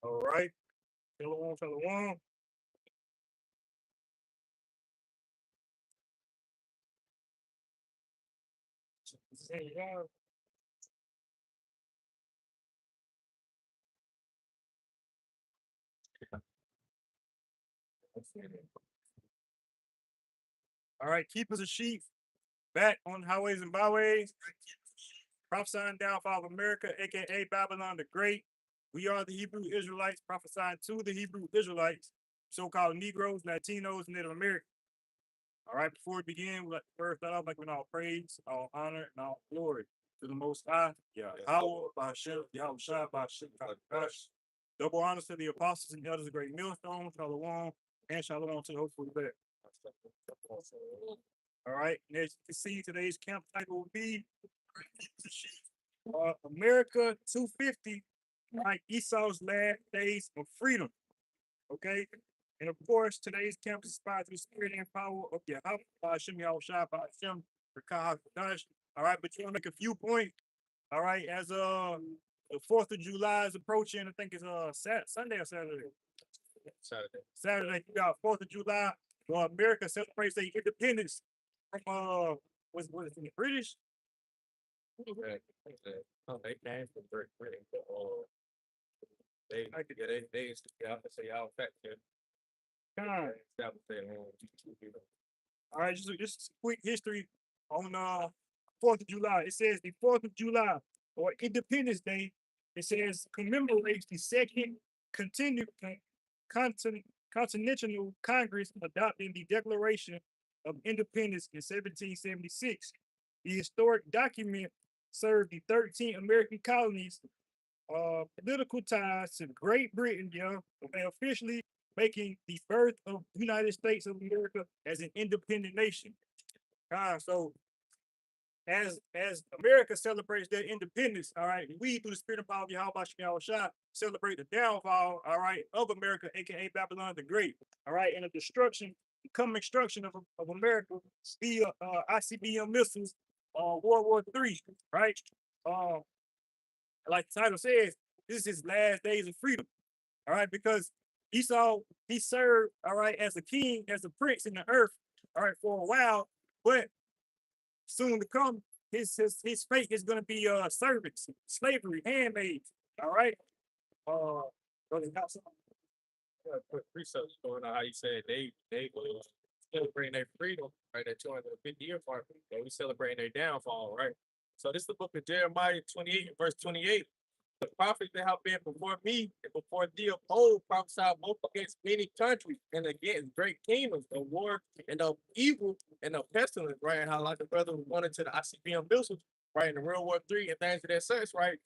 All right. Shalom, shalom. Shalom. All right, keepers of sheep back on highways and byways, prophesying downfall of America, aka Babylon the Great. We are the Hebrew Israelites prophesying to the Hebrew Israelites, so-called Negroes, Latinos, Native Americans. All right, before we begin, we like to first start off like with all praise, all honor, and all glory to the Most High. Yeah, Yahweh, Ba'ashem, Yahweh Shai, Ba'ashem, Ba'ash. Double honors to the apostles and elders of Great Millstone, Shalom, and Shalom to the hopeful back. All right, and as you can see, today's camp title will be America 250, right? Esau's last days of freedom. Okay. And of course, today's camp is inspired through the spirit and power of Yahweh, Hashem, Yahweh Shai, Hashem, Rakah, Hakadosh. All right, but you want to make a few points. All right, as the 4th of July is approaching, I think it's Sunday or Saturday. Saturday, you got 4th of July. America celebrates their independence from what is it, British? They came from Great Britain. They used to be out to say y'all fact check. All right, just quick history on 4th of July. It says the 4th of July or Independence Day. It says commemorates the second Continental Congress adopting the Declaration of Independence in 1776. The historic document served the 13 American colonies political ties to Great Britain, and officially making the birth of the United States of America as an independent nation. So as America celebrates their independence, all right, we through the spirit of power of Yahweh Shai celebrate the downfall, all right, of America, aka Babylon the Great, all right, and the destruction, coming destruction of America via ICBM missiles, World War III, right? Like the title says, this is his last days of freedom. All right, because Esau, he served, all right, as a king, as a prince in the earth, all right, for a while, but soon to come, his fate is gonna be servants, slavery, handmaids. All right. Put precepts going on how you said they were celebrating their freedom, right? That 250-year mark. They we celebrating their downfall, right? So this is the book of Jeremiah 28, verse 28. The prophets that have been before me and before thee of old prophesied both against many countries and against great kingdoms, the war and the evil and the pestilence, right? And how like the brother wanted to the ICBM missiles, right? In the World War III and things of that such, right?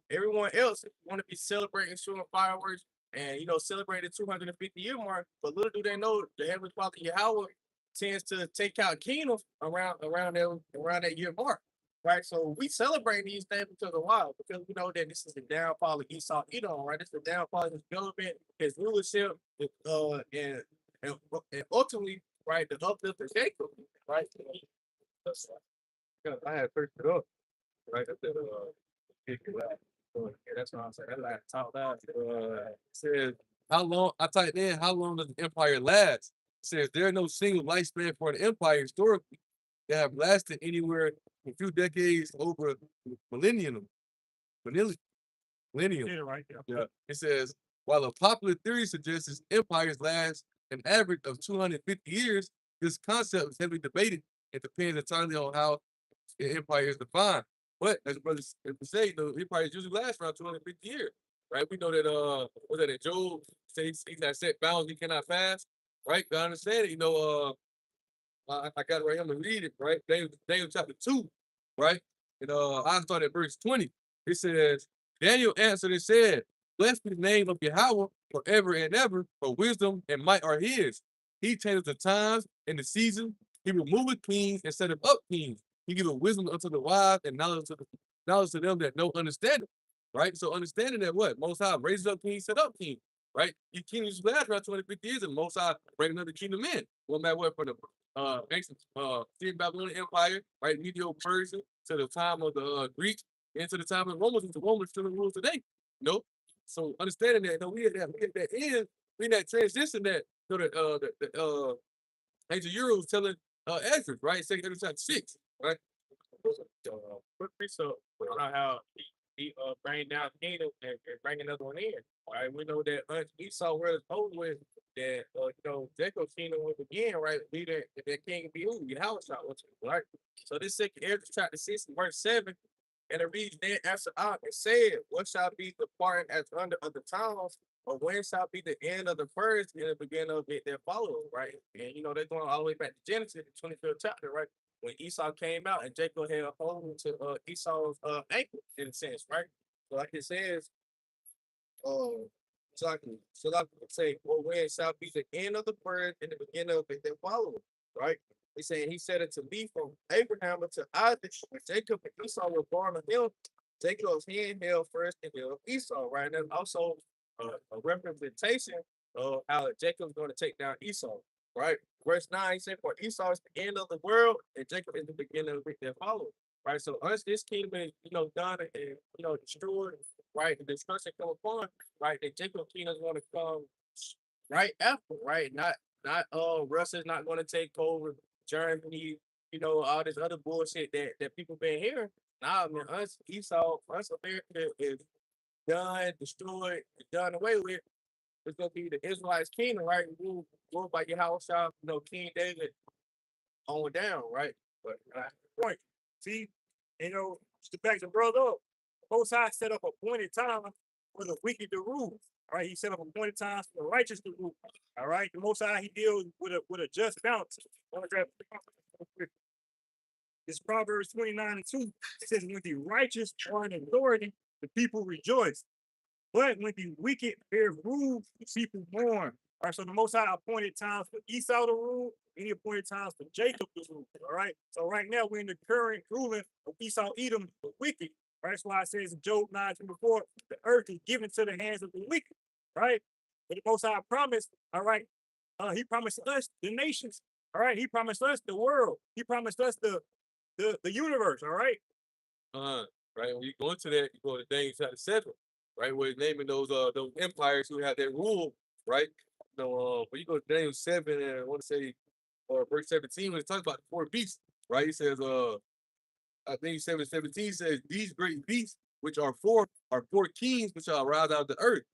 Everyone else want to be celebrating, shooting fireworks, and celebrate the 250-year mark. But little do they know, the Heavenly Father Yahweh tends to take out kingdoms around that year mark. Right, so we celebrate these things because of why? Because we know that this is the downfall of Esau Edom, right? This is the downfall of his government, his rulership, and ultimately, right, the uplift of Jacob, right? I had first it up, right? That's what I'm saying. That's like top that. Says how long? I typed in how long does the empire last? It says there are no single lifespan for the empire historically. They have lasted anywhere a few decades over millennium. Millennium. Yeah, right. Yeah. It says while a popular theory suggests its empires last an average of 250 years, this concept is heavily debated. It depends entirely on how an empire is defined. But as brothers say, the empires usually last around 250 years. Right? We know that was that in Job says he's not set bounds, he cannot fast. Right? I understand it, I got it right here. I'm gonna read it, right? Daniel chapter 2, right? And I start at verse 20. It says, Daniel answered and said, blessed be the name of Yahweh forever and ever, for wisdom and might are his. He changes the times and the season. He removeth kings and set up kings. He giveth wisdom unto the wise and knowledge to them that know understanding. Right? So understanding that what? Most High raises up kings, set up kings. Right? Your kingdoms last around 250 years, and Most High bring another kingdom in. No matter what, from the ancient Syrian Babylonian Empire, right, medieval Persia, to the time of the Greeks, and to the time of the Romans, the Romans still rule today. So understanding that, we at that end, we in that transition that Angel Euro was telling Ezra, right? Second Ezra chapter 6, right? Quick research on how he bring down the kingdom and bring another one in. All right, we know that Esau was over with that Jacob's kingdom will begin, right? Leader that king be who? Yahweh was right. So this second Ezra chapter 6 verse 7, and it reads, then answered out and said, what shall be the part as under of the towns, or when shall be the end of the first and the beginning of it that follows, right? And they're going all the way back to Genesis, the 25th chapter, right? When Esau came out and Jacob had a hold to Esau's ankle, in a sense, right? So like it says, so like say, well, when shall be the end of the first and the beginning of it that follows, right? He said, he said it to me from Abraham unto Isaac, when Jacob and Esau were born of him. Jacob's hand held first and then Esau, right? And that's also a representation of how Jacob's going to take down Esau, right? Verse 9 he said, for Esau is the end of the world, and Jacob is the beginning of it that follows. Right. So once this kingdom is, done and destroyed, right, the destruction come upon, right, the Jacob kingdom is going to come right after, right? Not Russia's not going to take over Germany, all this other bullshit that people been hearing. Nah, man, us America is done, destroyed, done away with. It's gonna be the Israelites kingdom, right? Ruled by your house, King David on down, right? But Point. See, just to back the brother up, both sides set up appointed time for the wicked to rule. All right, he set up appointed times for the righteous to rule. All right, the Most High he deals with a just balance. It's Proverbs 29:2. It says, when the righteous are in authority, the people rejoice. But when the wicked bear rule, the people mourn. All right, so the Most High appointed times for Esau to rule, and he appointed times for Jacob to rule. All right, so right now we're in the current ruling of Esau, Edom, the wicked. Right, that's why it says in Job 9:24, the earth is given to the hands of the wicked. Right, but the Most High promised, all right, he promised us the nations. All right, he promised us the world. He promised us the universe. All right. Right. When you go into that, you go to Daniel chapter 7, right? Where it's naming those empires who had their rule, right? When you go to Daniel 7 and I want to say verse 17, when it talks about the four beasts, right? It says, I think 7:17 says, these great beasts, which are four kings which shall arise out of the earth.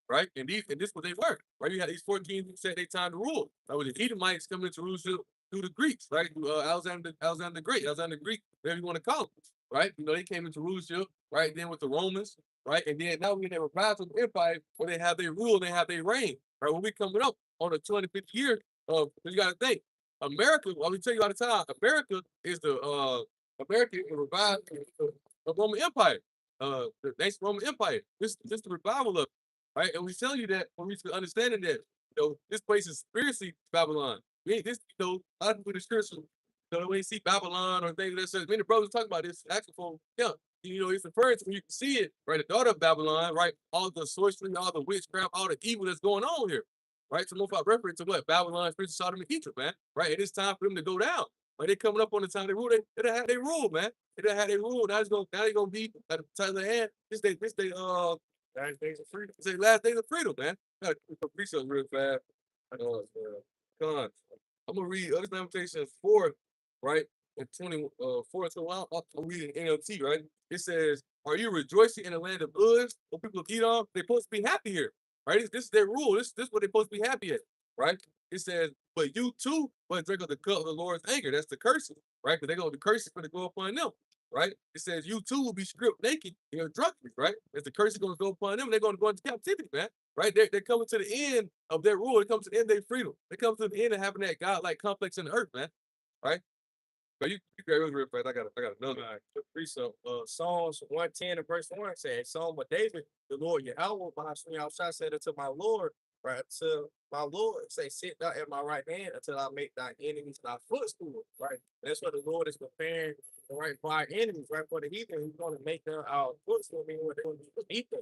Right, and this what they were, right? You had these four kings who said they time to rule. That was the Edomites coming to Jerusalem through the Greeks, right? Alexander the Great, Alexander the Greek, whatever you want to call them, right? They came into Jerusalem, right? Then with the Romans, right? And then now we have a revival empire where they have their rule, they have their reign, right? When we coming up on the 250th year of, you got to think, America. Well, we tell you all the time, America is America is revived the Roman Empire, the ancient Roman Empire. This the revival of. Right, and we tell you that when we understanding that, this place is spiritually Babylon. We ain't this, a lot of people in the scripture, when you see Babylon or things that says, many brothers talk about this, actually for it's referring to when you can see it, right? The daughter of Babylon, right? All the sorcery, all the witchcraft, all the evil that's going on here, right? So, more about reference to what Babylon, spiritual Sodom and Egypt, man, right? It is time for them to go down. Like they coming up on the time they rule, they had their rule, man. They had their rule. Now they're gonna be at the time of the hand. Last days of freedom. Say last days of freedom, man. Gotta read something real fast. Come on. I'm gonna read other Lamentations 4, right? And 24 to I'm reading NLT, right? It says, are you rejoicing in the land of Uz? Or people of Edom? They're supposed to be happy here, right? This is their rule. This is what they're supposed to be happy at, right? It says, but you too must drink of the cup of the Lord's anger. That's the curses, right? Because the curses going to go upon them, right? It says you too will be stripped naked in your drunkenness, right? As the curse is going to go upon them, they're going to go into captivity, man. Right? They're coming to the end of their rule. They come to the end of their freedom. They come to the end of having that God-like complex in the earth, man. Right? But you grab it real fast. I got another precept. Psalms 110 and verse 1 says, Psalm of David, the Lord Yahweh, my outside said unto my Lord, right? To my Lord, say, sit thou at my right hand until I make thy enemies thy footstool, right? That's what the Lord is preparing, right, for our enemies, right? For the heathen, he's going to make them our footstool, meaning what they're going to be beneath us,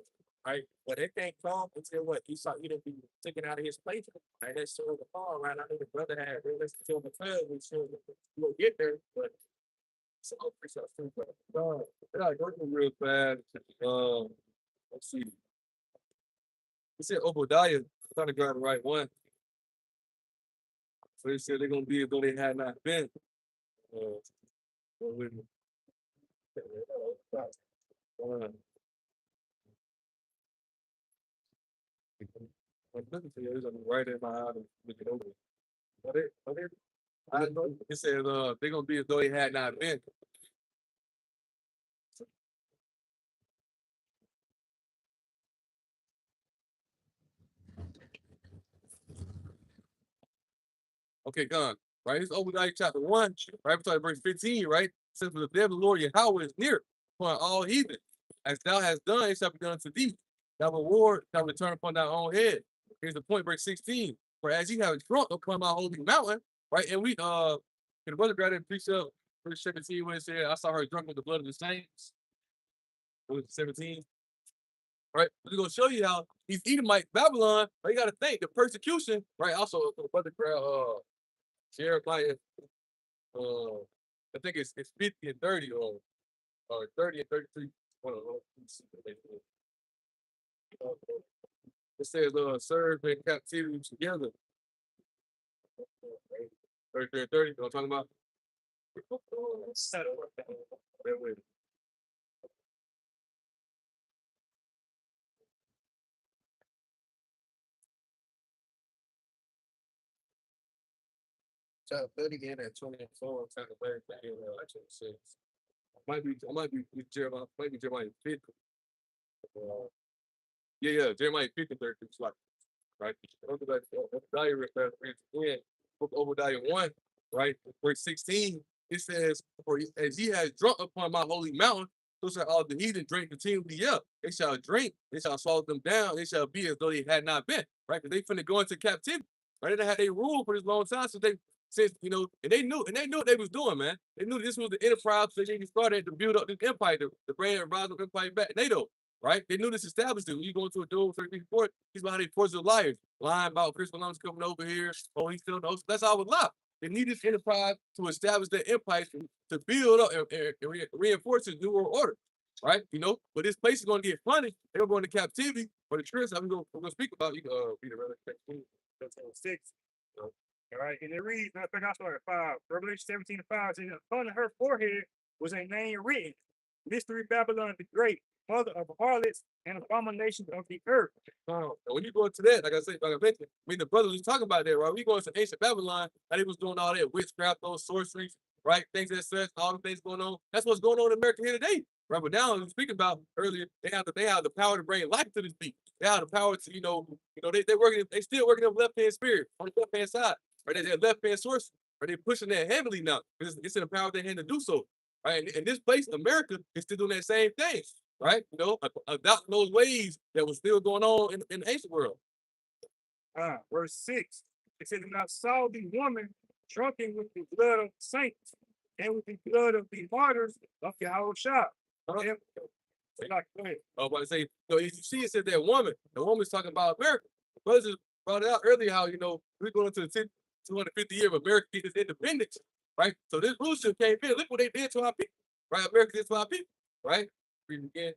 right? But it can't come until what Esau either be taken out of his place. Right? That's still the fall, right? I know the brother had realized until the club, we should we'll get there, but so precept too. But I got to go real fast. Let's see. He said Obadiah, I'm trying to grab the right one. So they said they're gonna be as though they had not been. Go with me. I'm looking for you. I'm right in my eye and look it over. It said they're gonna be as though they had not been. Okay, gone. Right? It's Obadiah chapter 1, right? Starting verse 15, right? It says, for the day of the Lord Yahweh is near upon all heathen. As thou hast done, it shall be done unto thee. Thy reward shall return upon thy own head. Here's the point, verse 16. For as you have drunk upon my holy mountain, right? And we can the brother grab that precept, verse 17, when it said, I saw her drunk with the blood of the saints. What was it, 17? Right? We're gonna show you how these Edomite Babylon, but you gotta think the persecution, right? Also, brother grab Jeremiah, I think it's 50 and 30 or 30 and 33. Hold on, let me see what they do. It says serve in captivity together. 33 and 30, you know what I'm talking about? Bear with me. Chapter 30 and at 24, chapter 30 and 26. I might be Jeremiah, might be Jeremiah 50. Yeah, Jeremiah 50 and 30, like, right? Book of Obadiah 1, right? Verse 16, it says, for as ye have drunk upon my holy mountain, so shall all the heathen drink continually up. They shall drink, they shall swallow them down, they shall be as though they had not been, right? Because they finna go into captivity, right? They had they rule for this long time, so they since and they knew what they was doing, man. They knew this was the enterprise that they started to build up this empire, to bring and rise up empire back. NATO, right? They knew this established it. When you go into a duel, 13 report, he's behind these forces of liars, lying about Chris Columbus coming over here. Oh, he still knows. That's all a lie. They need this enterprise to establish their empire, to build up and reinforce this new world order, right? But this place is going to get funny. They're going to captivity. But the truth, we're going to speak about. You can read it really 6. All right, and it reads, I think I started at 5. Revelation 17 and 5 says, upon her forehead was a name written, Mystery Babylon the Great, mother of harlots and abominations of the earth. When you go into that, like I mentioned, the brothers was talking about that, right? We go into ancient Babylon, and they was doing all that witchcraft, those sorceries, right? Things that such, all the things going on. That's what's going on in America here today, right? But now, we speaking about earlier, they have the power to bring life to this people. They have the power to, they still working on left hand spirit on the left hand side, right? That left hand source, right? They pushing that heavily now because it's in the power of their hand to do so, right? And this place, America, is still doing that same thing, right? Adopting those ways that was still going on in the ancient world. Verse 6. It says, and I saw the woman drunken with the blood of the saints and with the blood of the martyrs of Yahushua. I was about to say, you see, it said that woman. The woman's talking about America. Brothers just brought it out earlier how, we're going into the 250 year of America getting its independence, right? So this rulership came in. Look what they did to our people, right? America did to our people, right? Read again.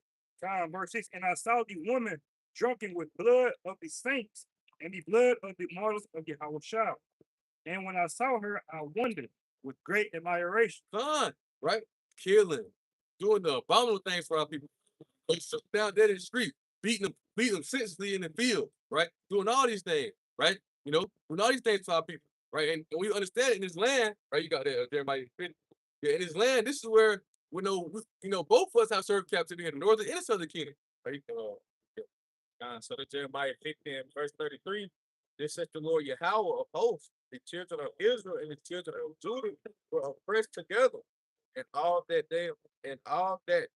Verse 6. And I saw the woman drunken with blood of the saints and the blood of the martyrs of Yahushua. And when I saw her, I wondered with great admiration. Fun, right? Killing, doing the abominable things for our people. Down there in the street, beating them senselessly in the field, right? Doing all these things, right? Doing all these things to our people, right? And we understand it in this land, right? You got that Jeremiah 50. Yeah, in this land, this is where both of us have served captivity in the northern and the southern kingdom. Right? So the Jeremiah 50 and verse 33, this is the Lord Yahweh of hosts, the children of Israel and the children of Judah were oppressed together, and all that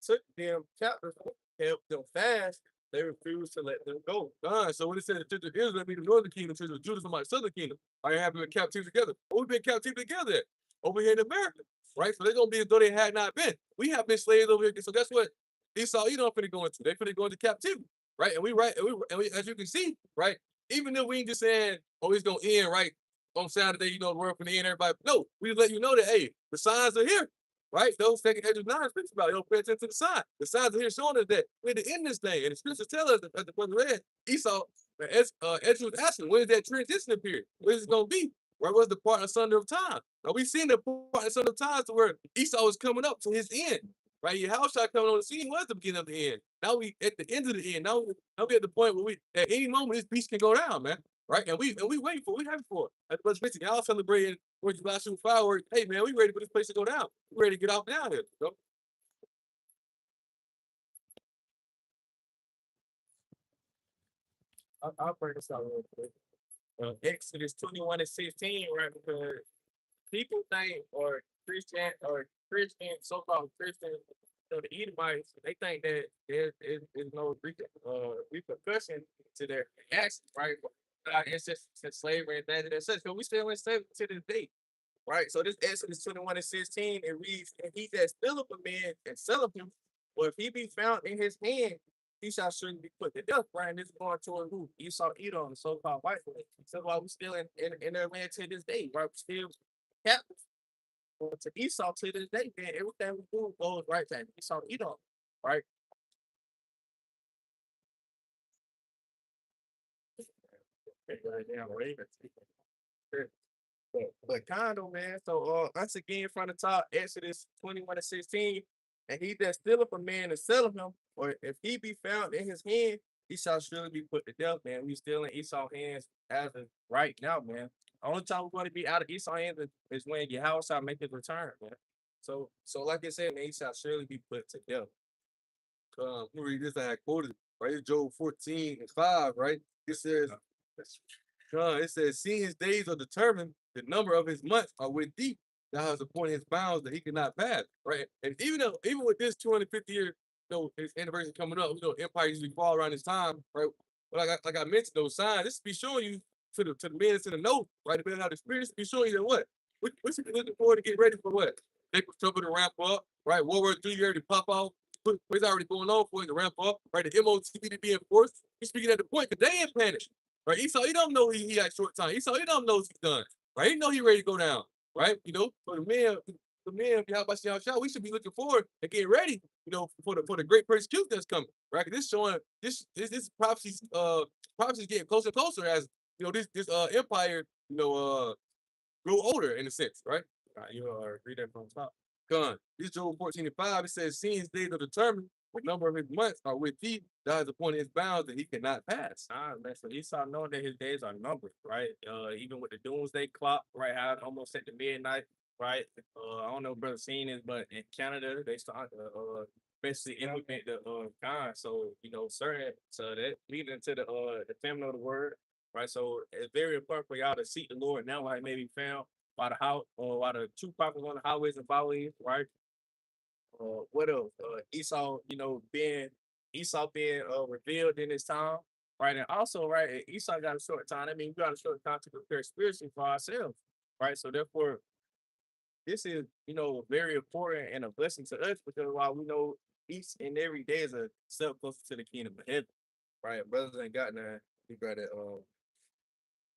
took them captive held them fast. They refused to let them go. So when it said the children of Israel be the northern kingdom, children of Judah from my southern kingdom, I have been captive together. We've been captive together over here in America, right? So they're gonna be as though they had not been. We have been slaves over here. So guess what? Esau, finna go into. They finna go into captivity, right? And we, as you can see, right? Even if we ain't just saying, oh, it's gonna end right on Saturday, the world finna end. Everybody, no, we just let you know that hey, the signs are here. Right? Those second Ezra 9 speaks about it. Don't pay attention to the sign. The signs are here showing us that we're to end this thing. And the scriptures tell us, as the brother read, Esau, Ezra was asking, when is that transition period? When is it gonna be? Right? What's the part asunder of time? Now we seen the part asunder of time to where Esau was coming up to his end. Right? Yahushua coming on the scene was the beginning of the end. Now we at the end of the end. Now we at the point where we at any moment this beast can go down, man. Right? And we waiting for it. We happy for it. As much as y'all celebrating 4th of July shooting fireworks. Hey man, we ready for this place to go down. We ready to get off down here. You know? I'll break this out real quick. Exodus 21:16, right? Because people think, or Christian, so-called Christian, the Edomites, they think that there is no repercussion to their actions, right? It's just slavery and things and such. But we still in slavery to this day, right? So this Exodus 21:16, it reads, and he that stealeth a man and selleth him, or if he be found in his hand, he shall surely be put to death, right? And this is going toward who? Esau, Edom, the so-called white man. So while we still in their land to this day, right? We still captive to Esau to this day, man. Everything we do goes right to Esau, Edom, right? Right now, right? But condo, man. So once again from the top, Exodus 21:16, and he that stealeth a man and selleth him, or if he be found in his hand, he shall surely be put to death, man. We still in Esau's hands as of right now, man. Only time we're going to be out of Esau's hands is when Yahweh make his return, man. So like I said, man, he shall surely be put to death. Let me read this. I had quoted right. It's Job 14:5, right? It says, it says, seeing his days are determined, the number of his months are with thee. Thou hast appointed his bounds that he cannot pass. Right. And even with this 250-year, his anniversary coming up, empire usually fall around this time, right? But like I mentioned, those signs, this be showing you to the men that's in the know, right? Depending on how the spirits be showing you that what? What you be looking forward to get ready for what? Jacob trouble to ramp up, right? World War III already pop off. What's already going on for it to ramp up, right? The MOTB to be enforced. He's speaking at the point because they ain't panic. Right? Esau, he don't know he had short time. Esau, he don't know he's done. Right? He know he ready to go down. Right? For the men, how about we should be looking forward and getting ready, for the great persecution that's coming. Right? This showing this prophecy's getting closer and closer as this empire, grow older in a sense, right? You read that from top. Gun. This Job 14:5, it says, seeing his days are determined, the number of his months are with thee, thou hast appointed his bounds that he cannot pass. Man, so Esau knowing that his days are numbered, right? Even with the doomsday clock, right? How it almost at the midnight, right? I don't know if brother seen this, but in Canada they start basically implement the kind. So certain so that leading into the family of the word, right? So it's very important for y'all to seek the Lord now while he may be found by the house or while the true prophets on the highways and byways, right? What else? Esau being revealed in his time, right? And also, right, Esau got a short time. I mean, we got a short time to prepare spiritually for ourselves, right? So therefore, this is very important and a blessing to us because while we know each and every day is a step closer to the kingdom of heaven, right? Brothers ain't got nothing. We got it.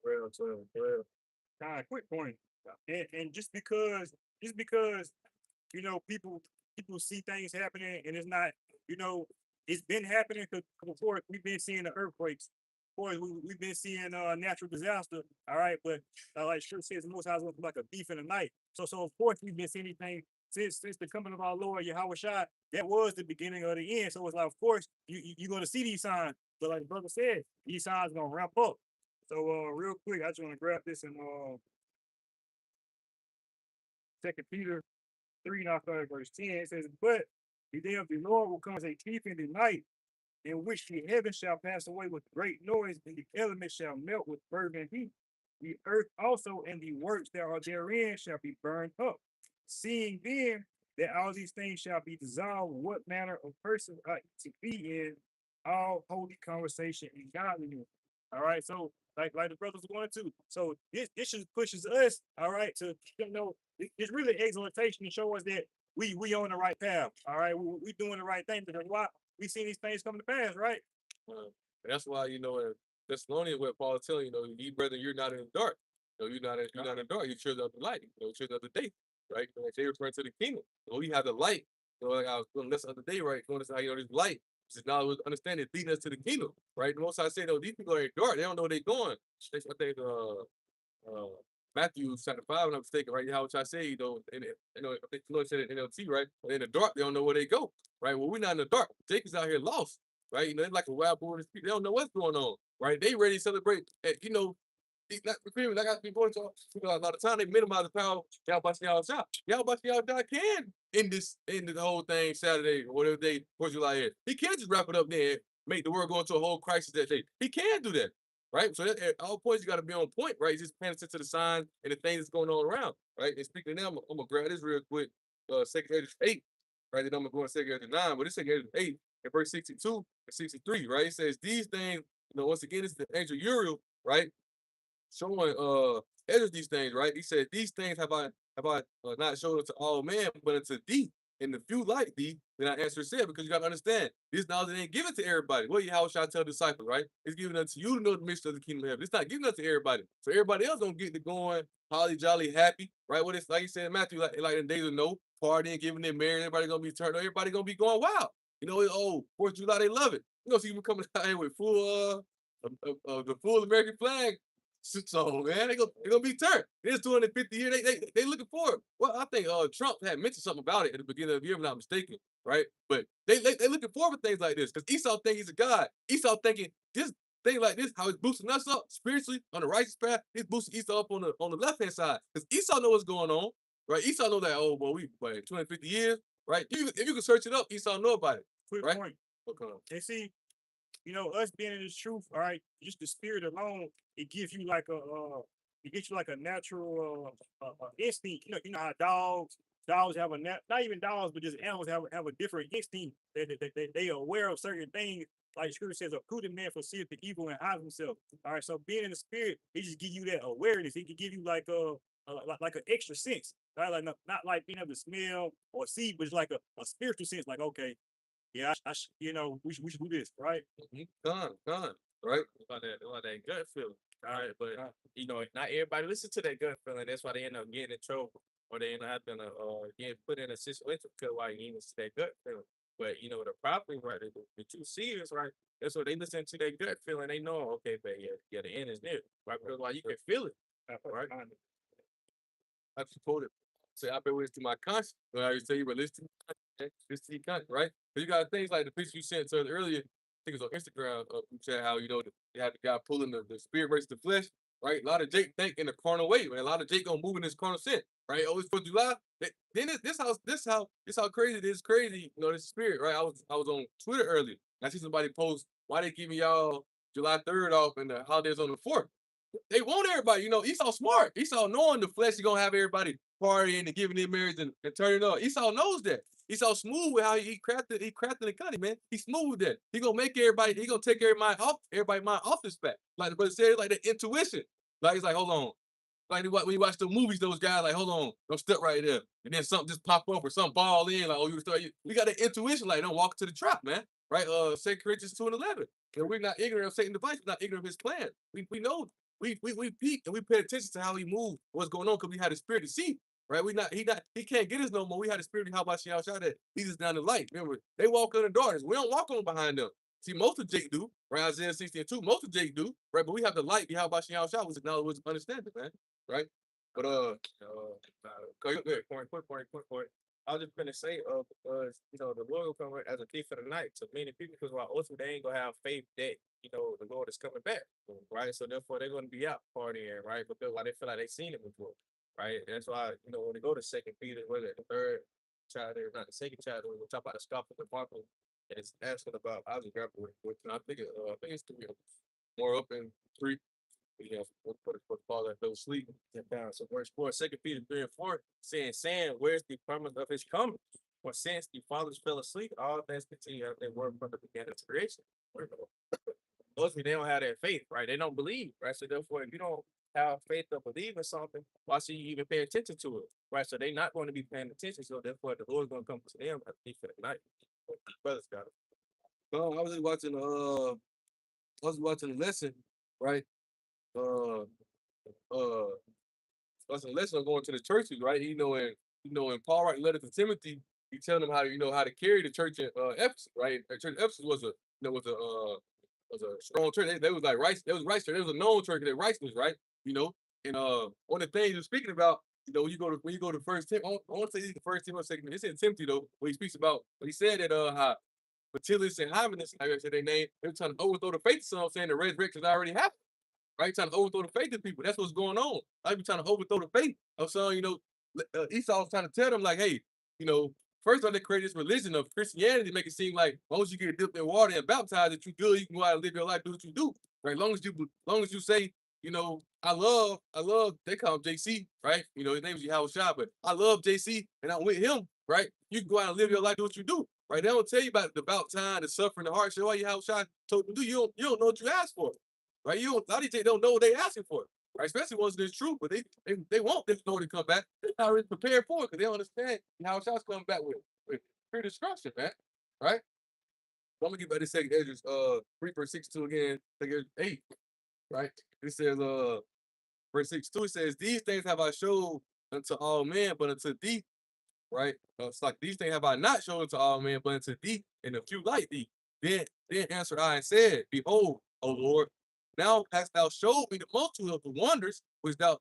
Real 12. Kind of quick point. And just because people see things happening and it's not, it's been happening because before we've been seeing the earthquakes. Of course, we've been seeing natural disaster, all right, but like sure says the most high was like a thief in the night. So of course we've been seeing anything since the coming of our Lord Yahweh Shai. That was the beginning of the end. So it's like, of course, you're gonna see these signs, but like the brother said, these signs gonna ramp up. So real quick, I just want to grab this in 2 Peter 3, now verse 10. It says, but the day of the Lord will come as a thief in the night, in which the heavens shall pass away with great noise, and the elements shall melt with fervent heat. The earth also and the works that are therein shall be burned up. Seeing then that all these things shall be dissolved, what manner of person ought to be in all holy conversation and godliness? All right, so like the brothers wanted to. So this just pushes us, all right, to it's really exhortation to show us that we on the right path. All right, we doing the right thing because why we seen these things come to pass, right? That's why in Thessalonians where Paul is telling ye brethren, you're not in the dark. You're not in the dark. You're children of the light. Children of the day, right? Like they refer to the kingdom. We have the light. Like I was doing this other day, right? Notice how this light This knowledge was understanding leading us to the kingdom, right? The Most High said, "No, these people are in dark. They don't know where they're going." I think Matthew chapter 5, if I'm not mistaken, right? How which I say, I think the Lord said it in NLT, right? In the dark, they don't know where they go, right? Well, we're not in the dark. Jacob's out here lost, right? They're like a wild boar in the street. They don't know what's going on, right? They ready to celebrate. Not remember, like I be going to people a lot of time. They minimize the power. Y'all bust y'all shot. Y'all bust y'all shot can end the whole thing Saturday or whatever day 4th of July is. He can't just wrap it up there, make the world go into a whole crisis that day. He can do that, right? So at all points you got to be on point, right? Just paying attention to the signs and the things that's going on around, right? And speaking of them, I'm gonna grab this real quick. 2 Corinthians 8, right? Then I'm gonna go on 2 Corinthians 9, but this 2 Corinthians 8 in verse 62 and 63, right? It says these things. Once again, it's the angel Uriel, right? Showing Ezra these things, right? He said, "These things have I not showed unto all men, but unto thee, and the few like thee." Then I answer said, because you got to understand, this knowledge ain't given to everybody. Well, how shall I tell the disciples, right? It's given unto you to know the mystery of the kingdom of heaven. It's not given unto everybody. So everybody else don't get to going holly jolly happy, right? What it's like he said in Matthew, like in the days of no partying, giving them married, everybody gonna be turned on, everybody gonna be going wild. Oh, 4th of July, they love it. So you coming out here with full the full American flag. So man, they gonna be turned. It's 250 years. They looking forward. Well, I think Trump had mentioned something about it at the beginning of the year, if I'm not mistaken, right? But they looking forward to things like this because Esau think he's a god. Esau thinking this thing like this, how it's boosting us up spiritually on the righteous path. It's boosting Esau up on the left hand side because Esau know what's going on, right? Esau know that we 250 years, right? If you can search it up, Esau know about it, Quick right? point. Okay. And see, us being in this truth, all right, just the spirit alone, it gives you like it gives you like a natural instinct. You know how dogs have not even dogs, but just animals have a different instinct. They are aware of certain things. Like Scripture says, a prudent man foreseeth the evil and hides himself. All right, so being in the spirit, it just give you that awareness. It can give you like like an extra sense, right? Like not like being able to smell or see, but it's like a spiritual sense. Like, okay, yeah, we should do this, right? Gone, right? About that gut feeling. All right, but not everybody listen to that gut feeling. That's why they end up getting in trouble, or they end up having to get put in a situation because why you even see that gut feeling. But the property right, the two seers, right? That's what they listen to that gut feeling. They know, okay, but yeah, the end is near, right? Because why you can feel it, right? I support it. Say, I bear witness to my conscience. When I used to tell you, but listen to your conscience, right? But you got things like the picture you sent to us earlier. I think it was on Instagram. You said how they had the guy pulling the spirit versus the flesh, right? A lot of Jake think in a carnal way, man. A lot of Jake gonna move in this carnal sin, right? Always 4th of July. Then this how crazy it is. Crazy, this spirit, right? I was on Twitter earlier. And I see somebody post why they giving y'all July 3rd off and the holidays on the 4th. They want everybody, Esau smart. Esau knowing the flesh is gonna have everybody partying and giving them marriage and turning up. Esau knows that. Esau smooth with how he crafted the cutting, man. He smooth with that. He gonna make everybody, he gonna take everybody mind off this fact. Like the brother said, like the intuition. Like it's like, hold on. Like when you watch the movies, those guys like, hold on, don't step right there. And then something just pop up or something ball in, like, we got that intuition, like don't walk to the trap, man. Right? 2 Corinthians 2 and 11. And we're not ignorant of Satan's device, we're not ignorant of his plan. We know we peek and we pay attention to how he moved, what's going on, because we had the spirit to see. Right? He can't get us no more. We had the spirit of how about y'all shot that leads us down the light. Remember, they walk in the darkness. We don't walk on behind them. See, most of Jake do, right? Isaiah 60 and 2, most of Jake do, right? But we have the light behind about y'all shot, which is knowledge, understanding, man. Right? But Point. I was just gonna say, because the Lord will come as a thief of the night to many people, because while ultimately they ain't gonna have faith that the Lord is coming back, right? So therefore they're gonna be out partying, right? Because why they feel like they seen it before, right? That's why when they go to 2 Peter, whether the third chapter, not the second chapter, when we talk about the scoffing and Marco, and it's asking about. I was grabbing with I think it's 3 more up in 3. For the father that fell asleep and down. So verse 4, 2 Peter 3 and 4, saying, where's the promise of his coming? For since the fathers fell asleep, all things continue as they were from the beginning of creation. Those they don't have that faith, right? They don't believe, right? So therefore, if you don't have faith or believe in something, why should you even pay attention to it, right? So they're not going to be paying attention. So therefore, the Lord's going to come to them at the night. Brothers got it. I was just watching the lesson, right? That's a lesson of going to the churches, right? In Paul writing letter to Timothy, He telling them how to, how to carry the church in Ephesus, right? The church of Ephesus was a, was a strong church. They was like rice. They was rice church. They was a known church. They righteousness, right? You know, and one of the things you're speaking about, when you go to First Timothy, I want to say the First Timothy, second. It's in Timothy though, where he speaks about. But he said that how Fertilus and Hymenaeus, like I said, their name, they were trying to overthrow the faith. So I'm saying the resurrection already happened, right? Trying to overthrow the faith of people. That's what's going on. I be trying to overthrow the faith of some, Esau was trying to tell them, like, hey, you know, first of all, they created this religion of Christianity, make it seem like once you get dipped in water and baptized, that you good, you can go out and live your life, do what you do, right? Long as you say, I love. They call him JC, right? His name is Yahweh Shah, but I love JC, and I'm with him, right? You can go out and live your life, do what you do, right? They don't tell you about the about time, the suffering, the hardship. What Yahweh Shah told you to do, you don't know what you asked for, right? A lot of these don't know what they asking for. Right, especially ones that's true, but they want this Lord to come back. They're not really prepared for it because they don't understand how Shot's coming back with pure destruction, man. Right? So I'm gonna get back to second Ezra 3 verse 6 2 again. Second 8, right? It says verse 6 2, it says, these things have I showed unto all men, but unto thee, right? It's like these things have I not shown unto all men, but unto thee, and a few like thee. Then answered I and said, behold, O Lord, now hast thou showed me the multitude of the wonders which thou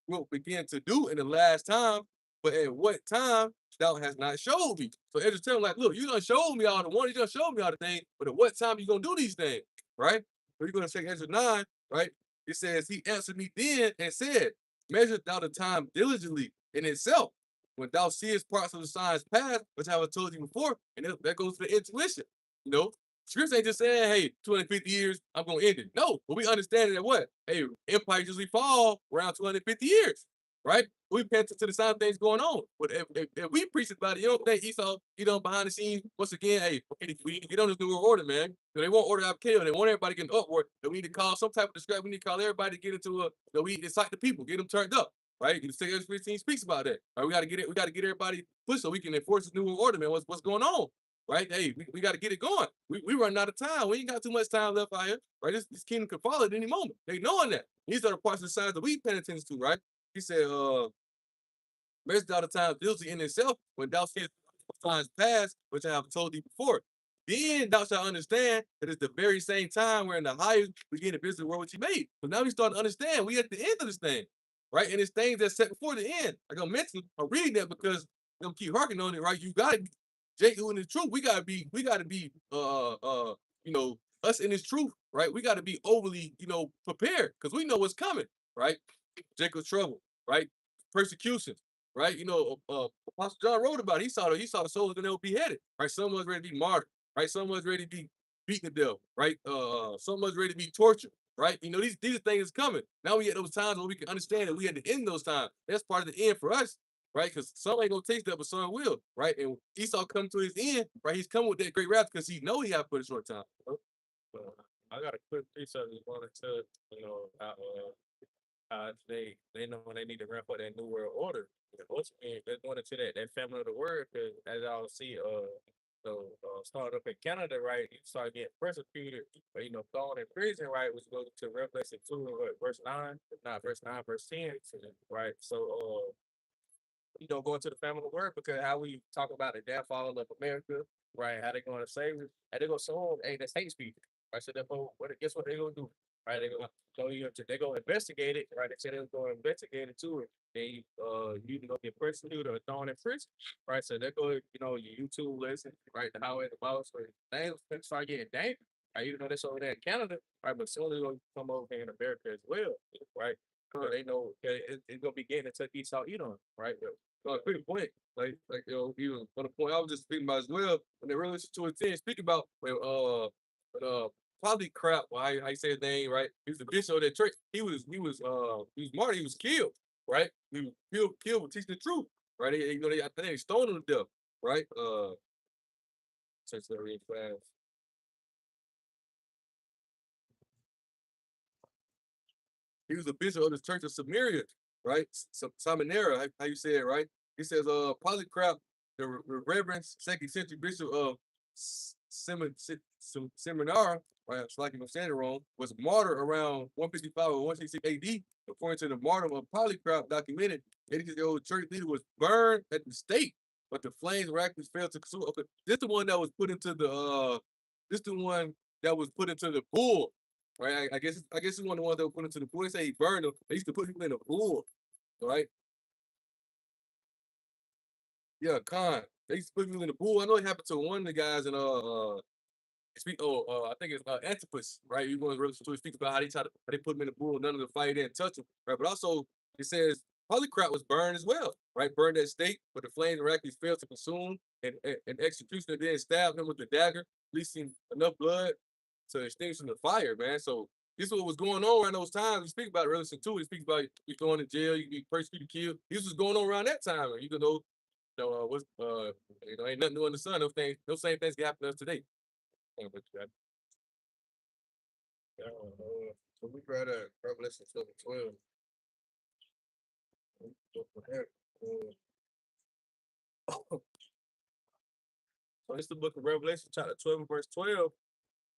wilt begin to do in the last time, but at what time thou hast not showed me. So Ezra tell him, like, look, you done showed me all the wonders, you done showed me all the things, but at what time you gonna do these things? Right? So you're gonna say Ezra 9, right? It says, he answered me then and said, measure thou the time diligently in itself, when thou seest parts of the signs past, which I have told you before, and that goes to the intuition. Scripture ain't just saying, hey, 250 years, I'm going to end it. No, but we understand that what? Hey, empires usually fall around 250 years, right? We pay attention to the same things going on. But if we preach about it, you don't think Esau, behind the scenes, once again, hey, we need to get on this new world order, man. They want order out of chaos. They want everybody getting upward. That we need to call some type of distraction. We need to call everybody to get into we incite the people, get them turned up. Right? The 15 speaks about that. Right? We got to get it. We got to get everybody pushed so we can enforce this new world order, man. What's going on? Right? Hey, we got to get it going. We running out of time. We ain't got too much time left out here. Right? This kingdom could fall at any moment. They knowing that. These are the parts of the signs that we paying attention to, right? He said, measure thou the time diligently in itself, when thou seest signs past, which I have told thee before. Then thou shalt understand that it's the very same time where in the highest begin to visit the world which he made. So now we start to understand we at the end of this thing, right? And it's things that's set before the end. Like I mentioned, I'm reading that because I'm gonna keep harking on it, right? You gotta Jehu in the truth. We gotta be us in his truth, right? We gotta be overly, prepared because we know what's coming, right? Jacob's trouble, right? Persecutions, right? Apostle John wrote about it. He saw the soldiers and they were beheaded, right? Some was ready to be martyred, right? Some was ready to be beaten to death, right? Some was ready to be tortured, right? These are things coming. Now we get those times where we can understand that we had to end those times. That's part of the end for us, right? Because some ain't gonna taste that, but some will, right? And Esau come to his end, right? He's coming with that great wrath because he know he have to put a short time. I got a quick piece of it wanted to, they know when they need to ramp up that new world order. Ultimately, they're going into that family of the word because as y'all see, start up in Canada, right? You start getting persecuted, but thrown in prison, right? Which goes to Revelation 2, verse 9, not verse 9, verse 10, right? So, going to the family of the word because how we talk about the downfall of America, right? How they going to save us? How they going to show them, hey, that's hate speech, right? So therefore, guess what they going to do? Right, they go investigate it. Right, they said they was going to investigate it too. They you can go get persecuted or thrown in prison. Right, so they go your YouTube lesson. Right, the highway the boss. Things start getting dangerous. Right, even though that's over there in Canada. Right, but soon they're gonna come over here in America as well. Right, so they know it's gonna be getting to Esau Edom. Right, quick point. Even on the point I was just speaking about as well. When they really to a 10 speak about probably crap. Well, how you say his name, right? He was the bishop of that church. He was martyred. He was killed, right? He was killed for teaching the truth, right? I think they stoned him to death, right? Church that read class. He was the bishop of the church of Samaria, right? Samanera, how you say it, right? He says, Polycarp, the Reverend second century bishop of Seminar, right? It's like I'm saying it wrong, was martyred around 155 or 166 AD. According to the martyrdom of Polycarp documented, 86-year-old church leader was burned at the stake, but the flames miraculously failed to consume. Okay, this the one that was put into the this the one that was put into the bull, right? I guess it's one of the ones that was put into the bull. They say he burned them. They used to put people in the bull, right? Yeah, Khan. They used to put people in the bull. I know it happened to one of the guys in I think it's Antipas, right? You going to speak about how they put him in the bull, none of the fire didn't touch him, right? But also it says Polycarp was burned as well, right? Burned at stake, but the flames miraculously failed to consume, and executioner then stabbed him with the dagger, releasing enough blood to extinguish the fire, man. So this is what was going on around those times. We speak about it earlier too. We speak about you going to jail, you get persecuted, killed. This was going on around that time. You know, ain't nothing new in the sun. Those same things can happen to us today. So we read Revelation chapter 12. So it's the book of Revelation, chapter 12, and verse 12.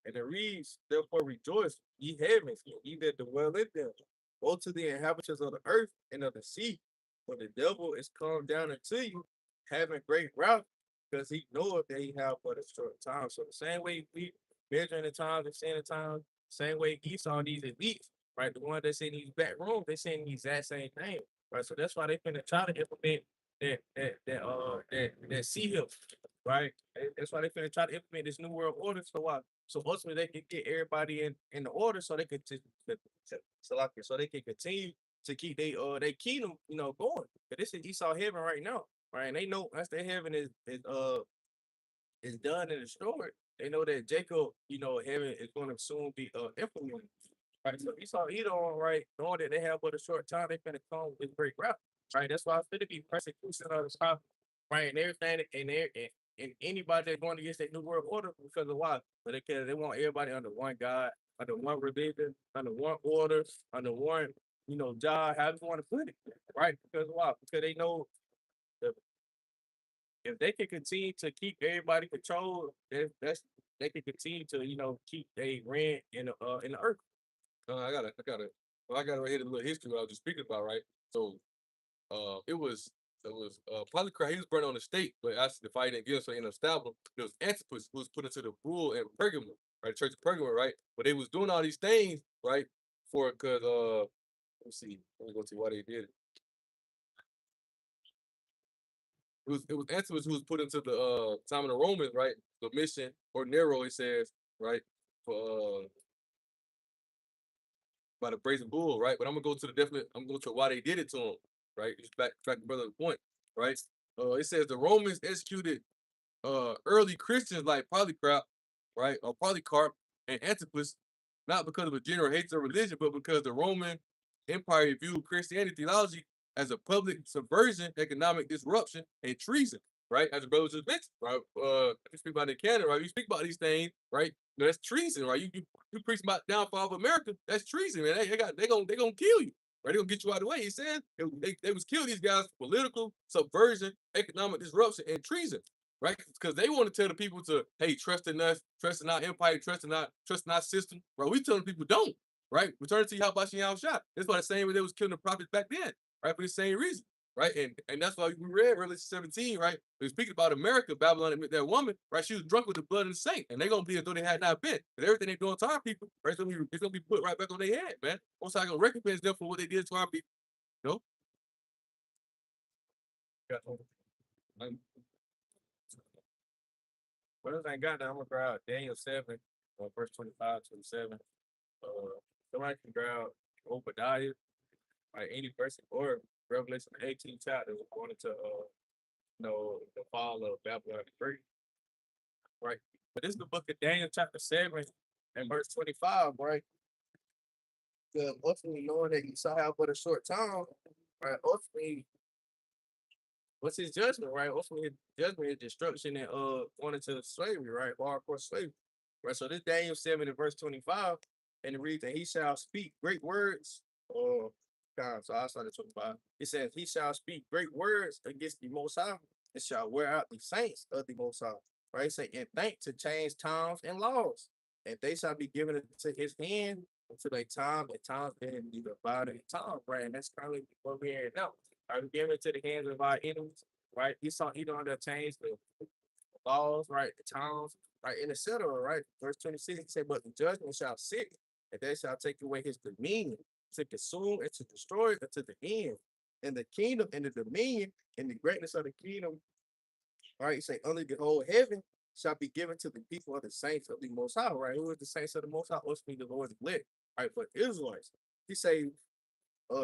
And it reads, therefore rejoice, ye heavens, ye that dwell in them. Woe to the inhabitants of the earth and of the sea, for the devil is come down unto you, having great wrath, because he knoweth that he have but a short time. So the same way we measuring the times and saying the times, same way Esau and these elites, right? The one that's in these back rooms, they saying the exact same thing, right? So that's why they finna try to implement that seal, right? That's why they finna try to implement this new world order. So ultimately they can get everybody in the order, so they could so they can continue to keep they kingdom, going. But this is Esau heaven right now, right? And they know once their heaven is done and destroyed, they know that Jacob, heaven is going to soon be implemented. Right. So Esau Edom, right, knowing that they have but a short time, they finna come with great wrath. Right. That's why it's gonna be persecution of the top, right, and everything and anybody that's going against that new world order because of why? Because they want everybody under one God, under one religion, under one order, under one, job, however you want to put it. Right? Because why? Because they know the, if they can continue to keep everybody controlled, they can continue to, keep a rent in the earth. I got right here the little history what I was just speaking about, right? So it was Polycarp, he was burned on the stake, but after the fight didn't get him, so he ended up stabbing him. It was Antipas who was put into the bull in Pergamum, right? Church of Pergamum, right? But they was doing all these things, right? Because let me go see why they did it. It was Antipas who was put into the time of the Romans, right? The mission or Nero, it says, right? For by the brazen bull, right? But I'm gonna go to the definite. I'm going to why they did it to him, right? Just back to brother's point, right? It says the Romans executed early Christians like Polycarp, right, or Polycarp and Antipas, not because of a general hatred of religion, but because the Roman Empire viewed Christianity theology as a public subversion, economic disruption, and treason. Right, as the brother just mentioned, right? You speak about in Canada, right? You speak about these things, right? That's treason, right? You preach about the downfall of America. That's treason, man. They gonna kill you, right? They gonna get you out of the way. He said they was killing these guys for political subversion, economic disruption, and treason, right? Because they want to tell the people to, hey, trust in us, trust in our empire, trust in our system, right? We telling people don't, right? Return to you, how about you, how shot? That's why the same way they was killing the prophets back then, right? For the same reason. Right, and that's why we read Revelation 17, right? We speaking about America, Babylon, that woman, right? She was drunk with the blood of the saint, and they're gonna be as though they had not been. But everything they doing to our people, right? It's gonna be put right back on their head, man. Also, I gonna recompense them for what they did to our people. You know? What else I got now? I'm gonna grab Daniel 7, verse 25, 27. Somebody can grab Obadiah, like any verse or Revelation 18 chapter going into the fall of Babylon the Great, right? But this is the book of Daniel, chapter 7 and verse 25, right? Because ultimately knowing that Esau have but a short time, right? Ultimately, what's his judgment, right? Ultimately, his judgment is destruction and going into slavery, right? Hardcore slavery. Right. So this Daniel 7 and verse 25, and it reads that he shall speak great words. So I started 25. It says, he shall speak great words against the Most High, and shall wear out the saints of the Most High. Right? Say, and think to change times and laws. And they shall be given into his hand until a time and times being divided in time. Right? And that's currently what we're in now. Are we giving it to the hands of our enemies? right? Esau, he don't have to change the laws, right? The towns, right? And etc. Right? Verse 26, he said, but the judgment shall sit, and they shall take away his dominion to consume and to destroy it unto the end. And the kingdom and the dominion and the greatness of the kingdom, right? You say, under the whole heaven shall be given to the people of the saints of the Most High, right? Who is the saints of the Most High? Ultimately, the Lord's elect, right? But Israelites, he say,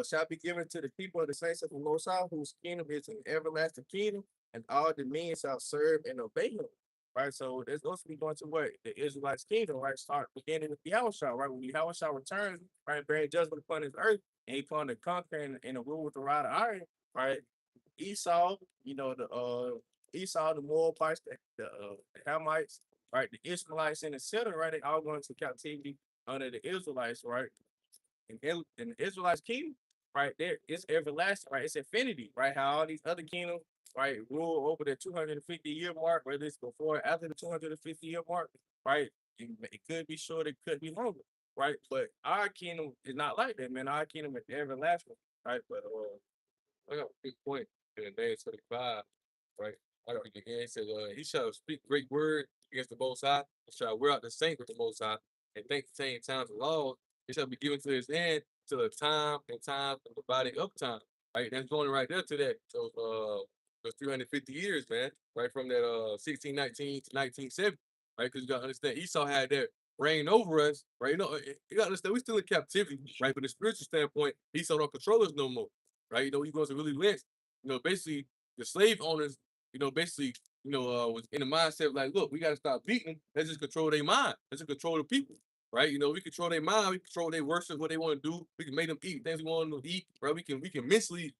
shall be given to the people of the saints of the Most High, whose kingdom is an everlasting kingdom, and all dominions shall serve and obey him. Right, so there's also be going to what the Israelites' kingdom, right? Start beginning with Yahushua, right? When Yahushua returns, right, bearing judgment upon his earth, and he upon the conquer and the rule with the rod of iron, right? Esau, Esau, the Moabites, the Hamites, right? The Ishmaelites and the center, right? They all go into captivity under the Israelites, right? And the Israelites' kingdom, right there, it's everlasting, right? It's infinity, right? How all these other kingdoms, right, rule over the 250-year mark, whether it's before or after the 250-year mark, right? It could be short, it could be longer, right? But our kingdom is not like that, man. Our kingdom is everlasting, right? But I got a big point in the day 25, right? I got again. It says, he shall speak great word against the Most High, and shall wear out the saints with the Most High, and think the same times of laws. It shall be given to his hand till the time and the body of time. Right? That's going right there to that. So, those 350 years, man, right from that 1619 to 1970, right? Because you got to understand, Esau had that reign over us, right? You got to understand, we still in captivity, right? From the spiritual standpoint, Esau don't control us no more, right? He goes to really lynch. Basically the slave owners, basically, was in the mindset like, look, we got to stop beating them. Let's just control their mind. Let's just control the people, right? We control their mind. We control their worship, what they want to do. We can make them eat things we want them to eat, right? We can mentally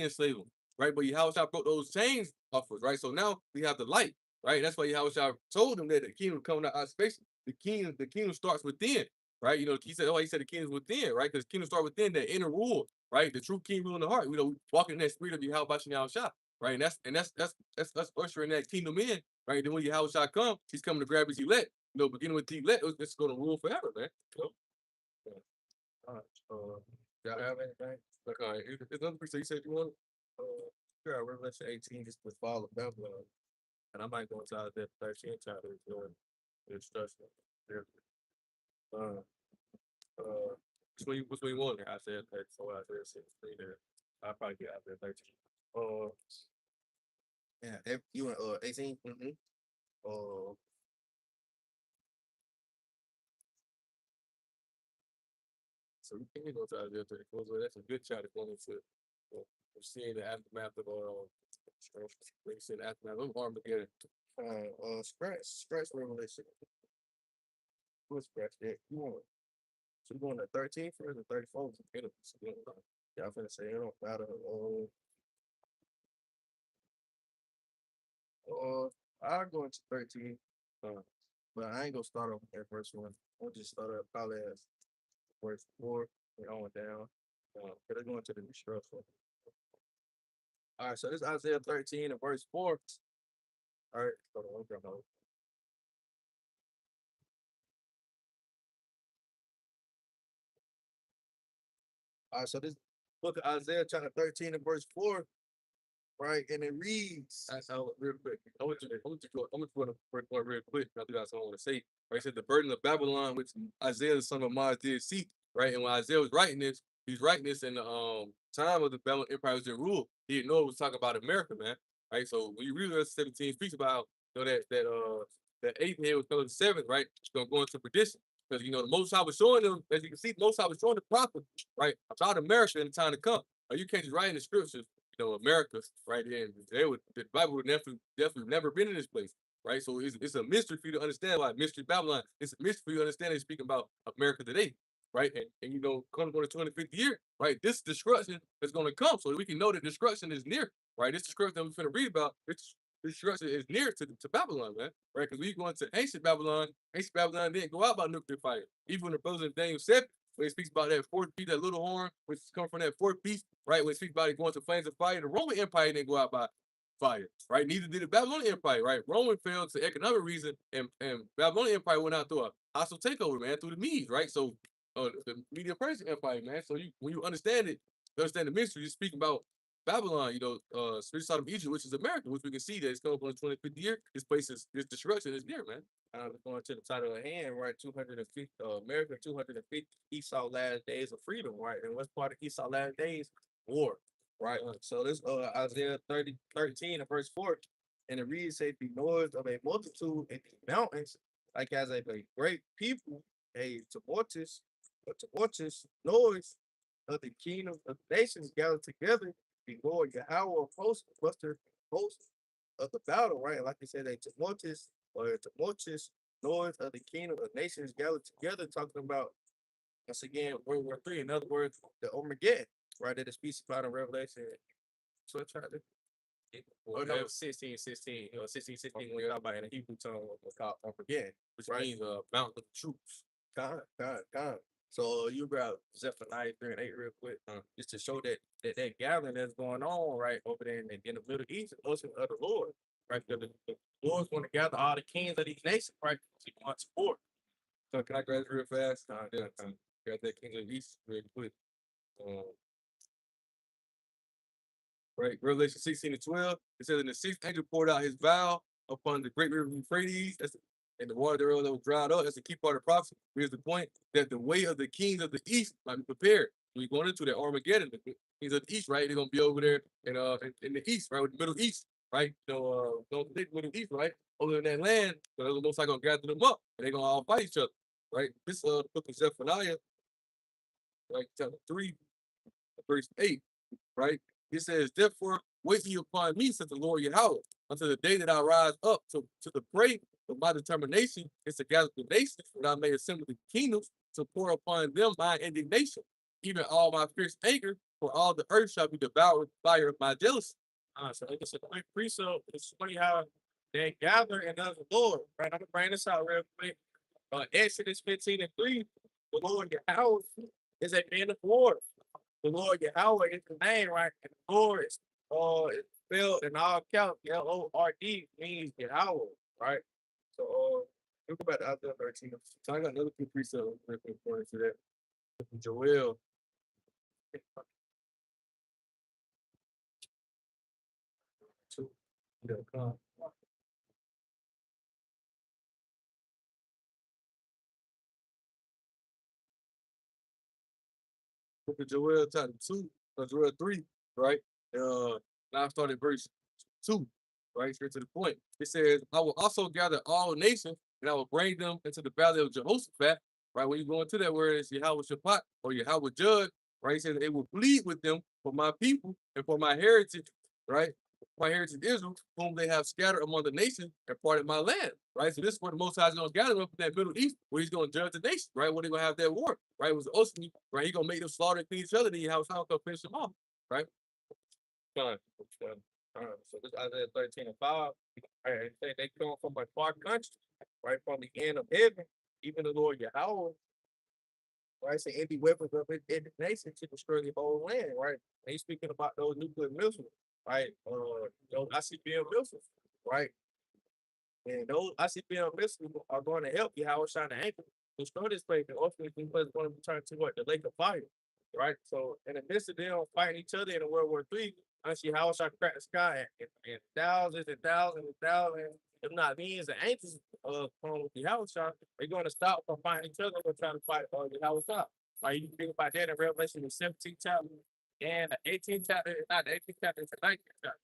enslave them, right? But Yahushua broke those chains off us, right? So now we have the light, right? That's why Yahushua told them that the kingdom coming out of space. The kingdom starts within, right? He said the kingdom's within, right? Because the kingdom start within that inner rule, right? The true king rule in the heart. We walking in that spirit of Yahushua. Right? And that's ushering that kingdom in, right? Then when Yahushua come, he's coming to grab his elect. Beginning with the elect, it's going to rule forever, man. yeah. All right, y'all have anything? Like, all right, it's another piece that you said you wanted. Yeah, Revelation 18 is the fall of Babylon, and I might go into Isaiah 13 chapter doing the destruction. Uh, uh, Which one you want? Isaiah 34, Isaiah 16 there. I'll probably get Isaiah 13. Uh, yeah, you want 18? Mm-hmm. So we can go to Isaiah 34. So that's a good shot if going into seeing the aftermath of seeing the aftermath of Armageddon. Scratch Revelation. What's scratch that? You want? So you going to 13 first or 34? Yeah, I'm finna say it don't matter. I'll go into 13. But I ain't gonna start off at verse 1. I'll just start up probably at verse 4 and on down. But it's going to the destruction. All right, so this is Isaiah 13 and verse 4. All right, hold on, hold on. All right, so this book of Isaiah, chapter 13 and verse 4, right? And it reads. That's how real quick. I want you to go. I'm going to break one real quick. I think that's what I want to say. Right, it said the burden of Babylon, which Isaiah the son of Maz did see. Right, and when Isaiah was writing this, he's writing this in the time of the Babylon Empire was in rule. He didn't know it was talking about America, man. Right, so when you read verse 17, it speaks about that eighth head was coming to seventh, right? It's gonna go into perdition. Because the Most High was showing them, as you can see, the Most High was showing the prophet, right, about America in the time to come. You can't just write in the scriptures, America, right? And the Bible would definitely never been in this place, right? So it's a mystery for you to understand why mystery Babylon. It's a mystery for you to understand they're speaking about America today, right? And come to the 250th year, right? This destruction is going to come, so we can know that destruction is near, right? This destruction that we're going to read about, this destruction is near to Babylon, man, right? Because we go into ancient Babylon didn't go out by nuclear fire. Even when the brothers in Daniel 7, when it speaks about that fourth beast, that little horn, which comes from that fourth beast, right? When it speaks about it going to flames of fire, the Roman Empire didn't go out by fire, right? Neither did the Babylonian Empire, right? Roman fell to economic reason, and Babylonian Empire went out through a hostile takeover, man, through the Medes, right? So the Media Persian Empire, man. So when you understand it, you understand the mystery. You're speaking about Babylon, spiritual side of Egypt, which is America, which we can see that it's coming up on the 25th year. This place is this destruction is near, man. Going to the title at hand, right? 250 America, 250 Esau last days of freedom, right? And what's part of Esau last days? War, right? So this Isaiah 13 and verse 4, and it reads, say, the noise of a multitude in the mountains, like as a great people, a tumultuous noise of the kingdom of nations gathered together. The Lord Yahweh of hosts, muster hosts of the battle, right? Like they said, a tumultuous noise of the kingdom of nations gathered together, talking about once again World War III. In other words, the Armageddon, right? That it speaks about in Revelation. So I tried to. Oh no, 16:16. 16:16 when we talk about in the Hebrew tongue was called Armageddon, Which right? means mountain of troops. God. So you grab Zephaniah 3 and 8 real quick, just to show that gathering that's going on right over there in the Middle East, the ocean of the Lord, right? The Lord's going to gather all the kings of these nations, right? To want support. So can I grab it real fast? Grab that King of the East real quick. Right, Revelation 16 and 12. It says, "And the sixth angel poured out his vial upon the great river Euphrates, and the water thereof that was dried up." That's the key part of the prophecy. Here's the point, that the way of the kings of the east might be prepared. We're going into that Armageddon. The kings of the east, right? They're gonna be over there in the east, right? With the Middle East, right? Don't think Middle East, right? Over in that land, the Most High gonna gather them up, and they're gonna all fight each other, right? This book of Zephaniah, right? Chapter 3, verse 8, right? It says, "Therefore, wait ye upon me," said the Lord Yahweh, "until the day that I rise up to the prey of my determination is to gather the nations, that I may assemble the kingdoms, to pour upon them my indignation, even all my fierce anger, for all the earth shall be devoured with fire of my jealousy." So it's a quick precept. It's funny how they gather and the Lord, right? I'm gonna bring this out real quick. Exodus 15 and 3, the Lord Yahweh is a man of war. The Lord Yahweh is the name, right? And the Lord is it's spelled in all caps, Lord, means Yahweh, right? So look about Isaiah 13. So I got another good precept real quick according to that. Joel. Book of Joel chapter 2, Joel 3, right? Now I started verse 2, right? Straight to the point. It says, "I will also gather all nations, and I will bring them into the valley of Jehoshaphat." Right? When you go into that word, it's Yahweh Shaphat or Yahweh Judge, right? He says, "They will plead with them for my people and for my heritage," right? My heritage Israel, whom they have scattered among the nations and parted my land, right? So this is where the Most High is going to gather them from that Middle East, where he's going to judge the nation, right? Where they're going to have that war, right? It was ultimately, right? He's going to make them slaughter each other, then Yahweh Shaphat will finish them off, right? Done. So this Isaiah 13 and 5, right? They come from a far country, right? From the end of heaven, even the Lord Yahweh, right? Say any weapons of indignation to destroy the whole land, right? And he's speaking about those nuclear missiles, right? Those ICBM missiles, right? And those ICBM missiles are going to help you how it's trying to anchor destroy this place. And ultimately, because it's going to return to what the lake of fire, right? So in the midst of them fighting each other in World War III, I see how it's trying to crack the sky and thousands and thousands and thousands, if not millions of angels from the house shot, they're going to stop from fighting each other and trying to fight the house shot. Like you can think about that in Revelation the 17th chapter and the 18th chapter, not the 18th chapter, it's the 19th chapter.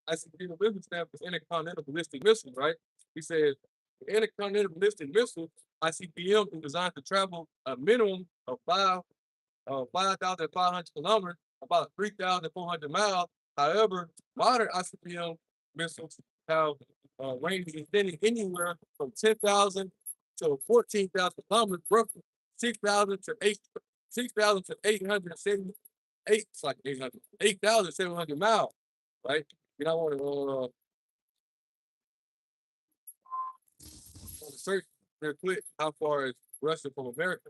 I see the business stamp is intercontinental ballistic missiles, right? He says the intercontinental ballistic missile ICBM is designed to travel a minimum of 5,500 kilometers, about 3,400 miles. However, modern ICBM missiles have ranges extending anywhere from 10,000 to 14,000 kilometers, roughly 6,000 to 878, it's like 8,700 miles, right? You know, I want to search real quick how far is Russia from America.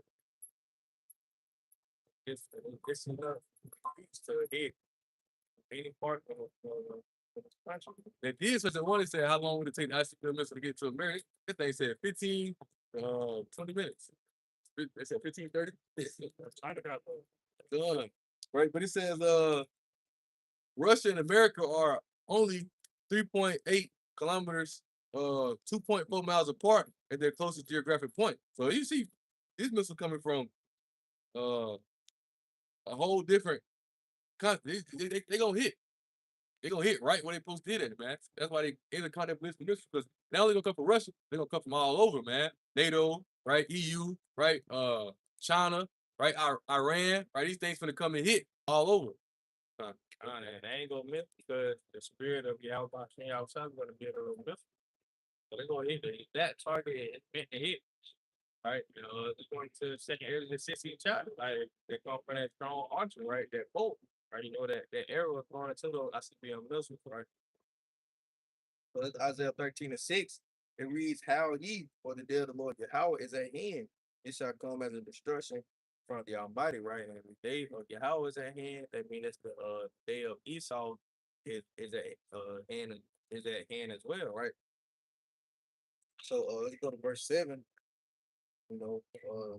It's enough to hit any part of the country. They did such a one. They said, how long would it take the ICBM missile to get to America? This thing said 15, 20 minutes. They said 15, 30. China got Done. right? But it says Russia and America are only 3.8 kilometers, 2.4 miles apart at their closest geographic point. So you see these missiles coming from uh, a whole different country. They gonna hit. They gonna hit right where they supposed to hit at, man. That's why they intercontinental ballistic missiles, because not only gonna come from Russia, they're gonna come from all over, man. NATO, right? EU, right? China, right? Iran, right? These things gonna come and hit all over. And they ain't gonna miss because the spirit of Yahweh King outside is gonna be able to miss. So they're gonna hit that target is meant to hit. Right? It's going to the second area of the 16th chapter. Like they come from that strong archer, right? That bolt. Right? You know that arrow is going into those I see be a missile, right? So it's Isaiah 13:6. It reads, How ye, for the day of the Lord Yahweh is at hand. It shall come as a destruction from the Almighty, right? And the day of Yahweh is at hand. That means it's the day of Esau is at hand is at hand as well, right? So let's go to verse 7.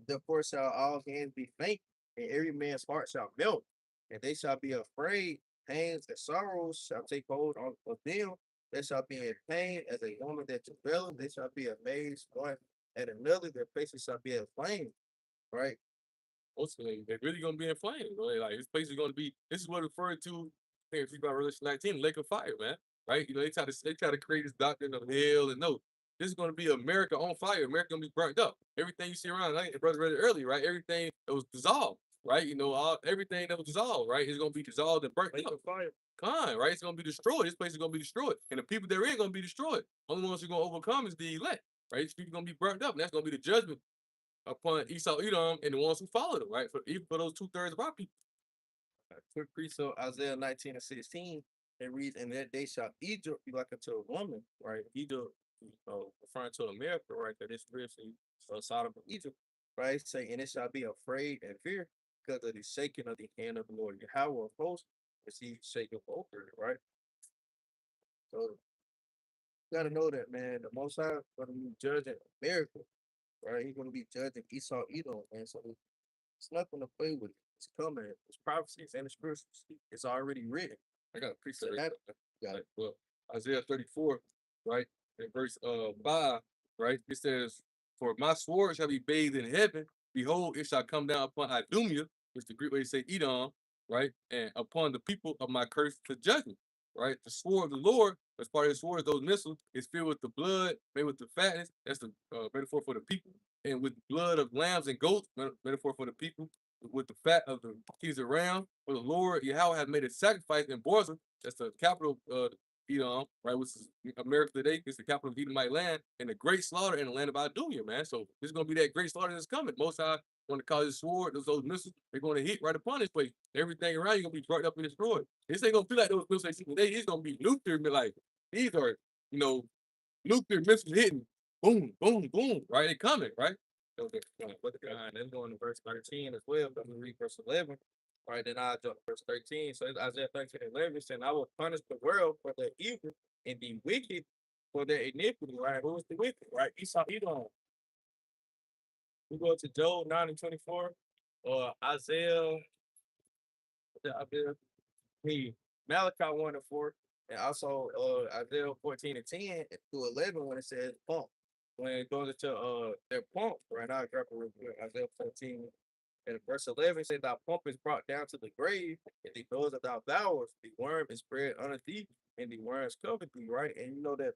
Therefore shall all hands be faint, and every man's heart shall melt, and they shall be afraid. Pains and sorrows shall take hold of them. They shall be in pain as a woman that travaileth. They shall be amazed one at another. Their faces shall be aflame. Right? Mostly, they're really gonna be in flames. Right? Like this place is gonna be. This is what referred to. I think if you about Revelation 19, lake of fire, man. Right? They try to create this doctrine of hell, and no, this is gonna be America on fire. America gonna be burnt up. Everything you see around, like the brother read it earlier, right? Everything that was dissolved, right? Everything that was dissolved, right, is gonna be dissolved and burnt up. Fire. Right? It's gonna be destroyed. This place is gonna be destroyed, and the people therein gonna be destroyed. Only ones who are gonna overcome is the elect, right? These people gonna be burnt up, and that's gonna be the judgment upon Esau, Edom, and the ones who follow them, right? Even for those 2/3 of our people. Quick precept, Isaiah 19:16. It reads, And that day shall Egypt be like unto a woman, right? Egypt, referring to America, right? That it's really Sodom and Egypt, right? Say, and it shall be afraid and fear because of the shaking of the hand of the Lord Yahweh of hosts, as he shaketh over it, right? So you gotta know that, man. The Most High gonna be judging America, right? He's gonna be judging Esau, Edom, man. So it's nothing to play with. It's coming. It's prophecies and the scriptures. It's already written. I got a precept. So Right that there. Got it. Well, Isaiah 34, right? In verse 5, right? It says, For my sword shall be bathed in heaven. Behold, it shall come down upon Idumea, which is the Greek way to say Edom, right? And upon the people of my curse to judgment, right? The sword of the Lord, as part of the sword, those missiles, is filled with the blood, made with the fatness. That's the metaphor for the people. And with blood of lambs and goats, metaphor for the people, with the fat of the keys around. For the Lord Yahweh has made a sacrifice in Borzim. That's the capital of Edom, right? Which is America today. It's the capital of Edomite land, and the great slaughter in the land of Idumea, man. So this is gonna be that great slaughter that's coming. Most High going to cause his sword, those missiles, they're going to hit right upon this place. Everything around you gonna be burnt up and destroyed. This ain't gonna be like those missiles they see today. It's gonna be nuclear, like these are, nuclear missiles hitting, boom, boom, boom, right? They coming, right? okay. And then going to verse 13 as well. Let me read verse 11. Right, then I jump to verse 13. So it's Isaiah 13:11 saying, I will punish the world for their evil and the wicked for their iniquity. Right? Who is the wicked? Right? Esau, Edom. We go to Job 9:24, or Isaiah, Malachi 1:4, and also Isaiah 14:10 through 11 when it says pump. When it goes into their pump, right now, I grab it real quick. Isaiah 14 and verse 11 says, Thy pump is brought down to the grave, and the doors of thy bowels, the worm is spread under thee, and the worms cover thee, right? And you know that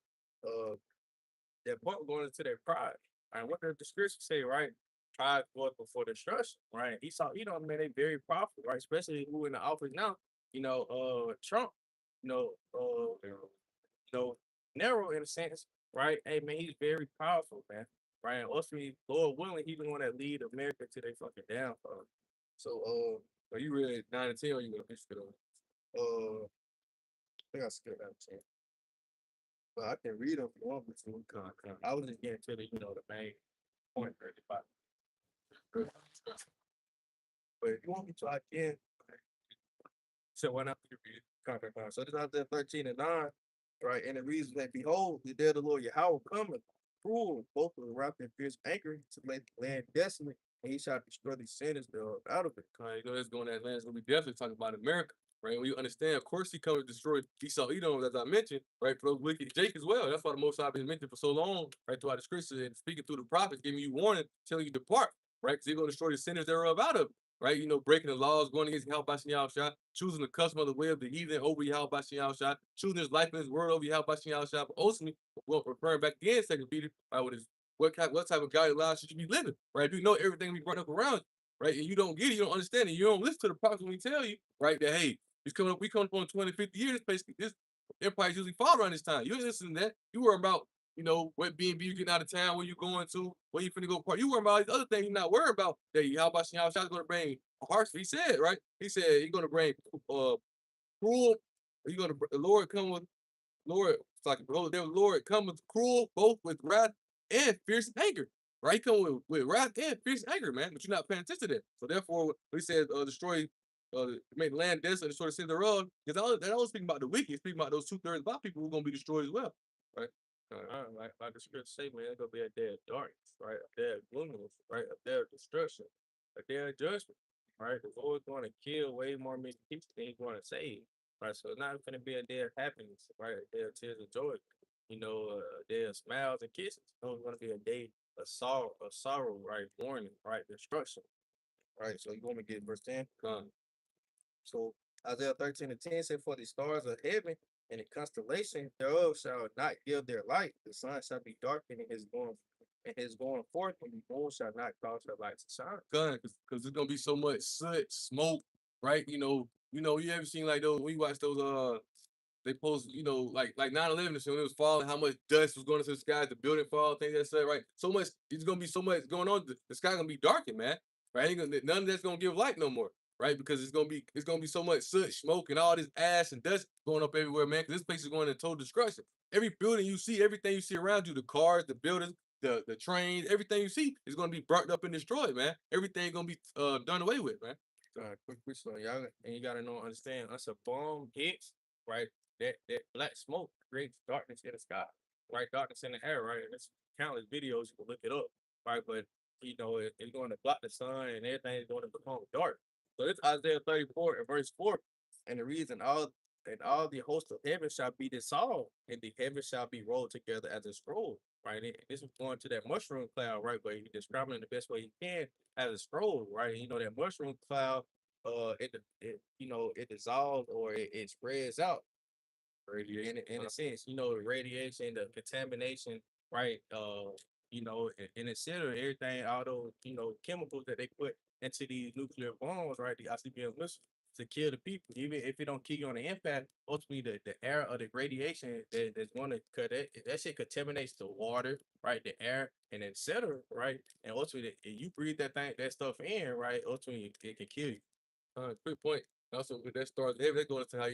pump going into their pride. Right? What does the scripture say, right? Pride goes before destruction, right? Esau, man, they very powerful, right? Especially who in the office now, Trump, you know, narrow in a sense, right? Hey man, he's very powerful, man. Right. And ultimately, Lord willing, he's the one that lead America to their fucking downfall. So So you read 9 and 10, or you gonna finish it on? I think I skipped that 10. But I can read them if you want me to. I was just getting to the main point right about. But if you want me to, I can. So why not you read it? So this is Isaiah 13:9, right? And it reads that, Behold, the day of the Lord Yahweh cometh, cruel, both with wrath and fierce anger, to make the land desolate, and he shall destroy the sinners thereof out of it. You know, that's going that land. So we definitely talking about America, right? When you understand, of course, he comes to destroy Esau, Edom, as I mentioned, right? For those wicked Jake as well. That's why the Most High been mentioned for so long, right? Throughout the scriptures and speaking through the prophets, giving you warning, telling you depart, right? Because he's going to destroy the sinners thereof out of it, right? You know, breaking the laws, going against Yahweh Shah, choosing the custom of the way of the heathen over Yahweh Shah, choosing his life and his word over Yahweh Shah, but ultimately, well, referring back again, Second Peter, right? With his what type of godly lives should you be living, right? If you know everything we brought up around, right? And you don't get it, you don't understand it, you don't listen to the prophets when we tell you, right, that hey, we coming up on 20, 50 years, basically this empire usually fall around this time. You ain't listening to that. You worry about, you know, what B&B you getting out of town, where you going to, where you finna go party. You worry about all these other things you're not worried about. That how about Shah's gonna bring harsh, he said, right? He said he's gonna bring cruel, the Lord come with Lord, it's like behold, there Lord cometh cruel, both with wrath and fierce anger. Right? He come with wrath and fierce anger, man. But you're not paying attention to that. So therefore, he said, destroy, make the land desolate, destroy the city thereof. Because that always speaking about the wicked, speaking about those 2/3 of our people who are gonna be destroyed as well. Right? Like the scripture say, man, it's gonna be a day of darkness, right? A day of gloominess, right? A day of destruction, a day of judgment, right? The Lord's going to kill way more many people than He's going to save, right? So it's not going to be a day of happiness, right? A day of tears and joy, you know, a day of smiles and kisses. No, it's going to be a day of sorrow, right? Mourning, right? Destruction, right? So you want me to get verse 10? So Isaiah 13:10 said, "For the stars of heaven and the constellation thereof shall not give their light. The sun shall be darkened and his going forth, and the moon shall not cause her light to shine." Because there's gonna be so much soot, smoke, right? You ever seen like those when you watch those they post, like 9/11, so when it was falling, how much dust was going into the sky, the building fall, things like that, right? So much, it's gonna be so much going on. The sky gonna be darkened, man. Right? None of that's gonna give light no more, right? Because it's gonna be so much soot, smoke, and all this ash and dust going up everywhere, man. Because this place is going into total destruction. Every building you see, everything you see around you, the cars, the buildings, the trains, everything you see is gonna be burnt up and destroyed, man. Everything gonna be done away with, man. Quick so y'all and you gotta know understand once a bomb hits, right? That black smoke creates darkness in the sky, right? Darkness in the air, right? And there's countless videos you can look it up, right? But you know it's going to block the sun and everything is going to become dark. So it's Isaiah 34 and verse 4, and the reason all the hosts of heaven shall be dissolved, and the heavens shall be rolled together as a scroll, right? And this is going to that mushroom cloud, right? But he's describing it the best way he can as a scroll, right? And, you know that mushroom cloud, it you know it dissolves or it spreads out in a sense, you know, the radiation, the contamination, right? You know, and consider everything, all those, you know, chemicals that they put into these nuclear bombs, right? The ICBM missiles to kill the people. Even if it don't kill you on the impact, ultimately the air or the radiation that's going to cut that shit contaminates the water, right? The air and etc. Right? And ultimately, if you breathe that stuff in, right? Ultimately, it can kill you. Good point. Also, with that stars, they're going to how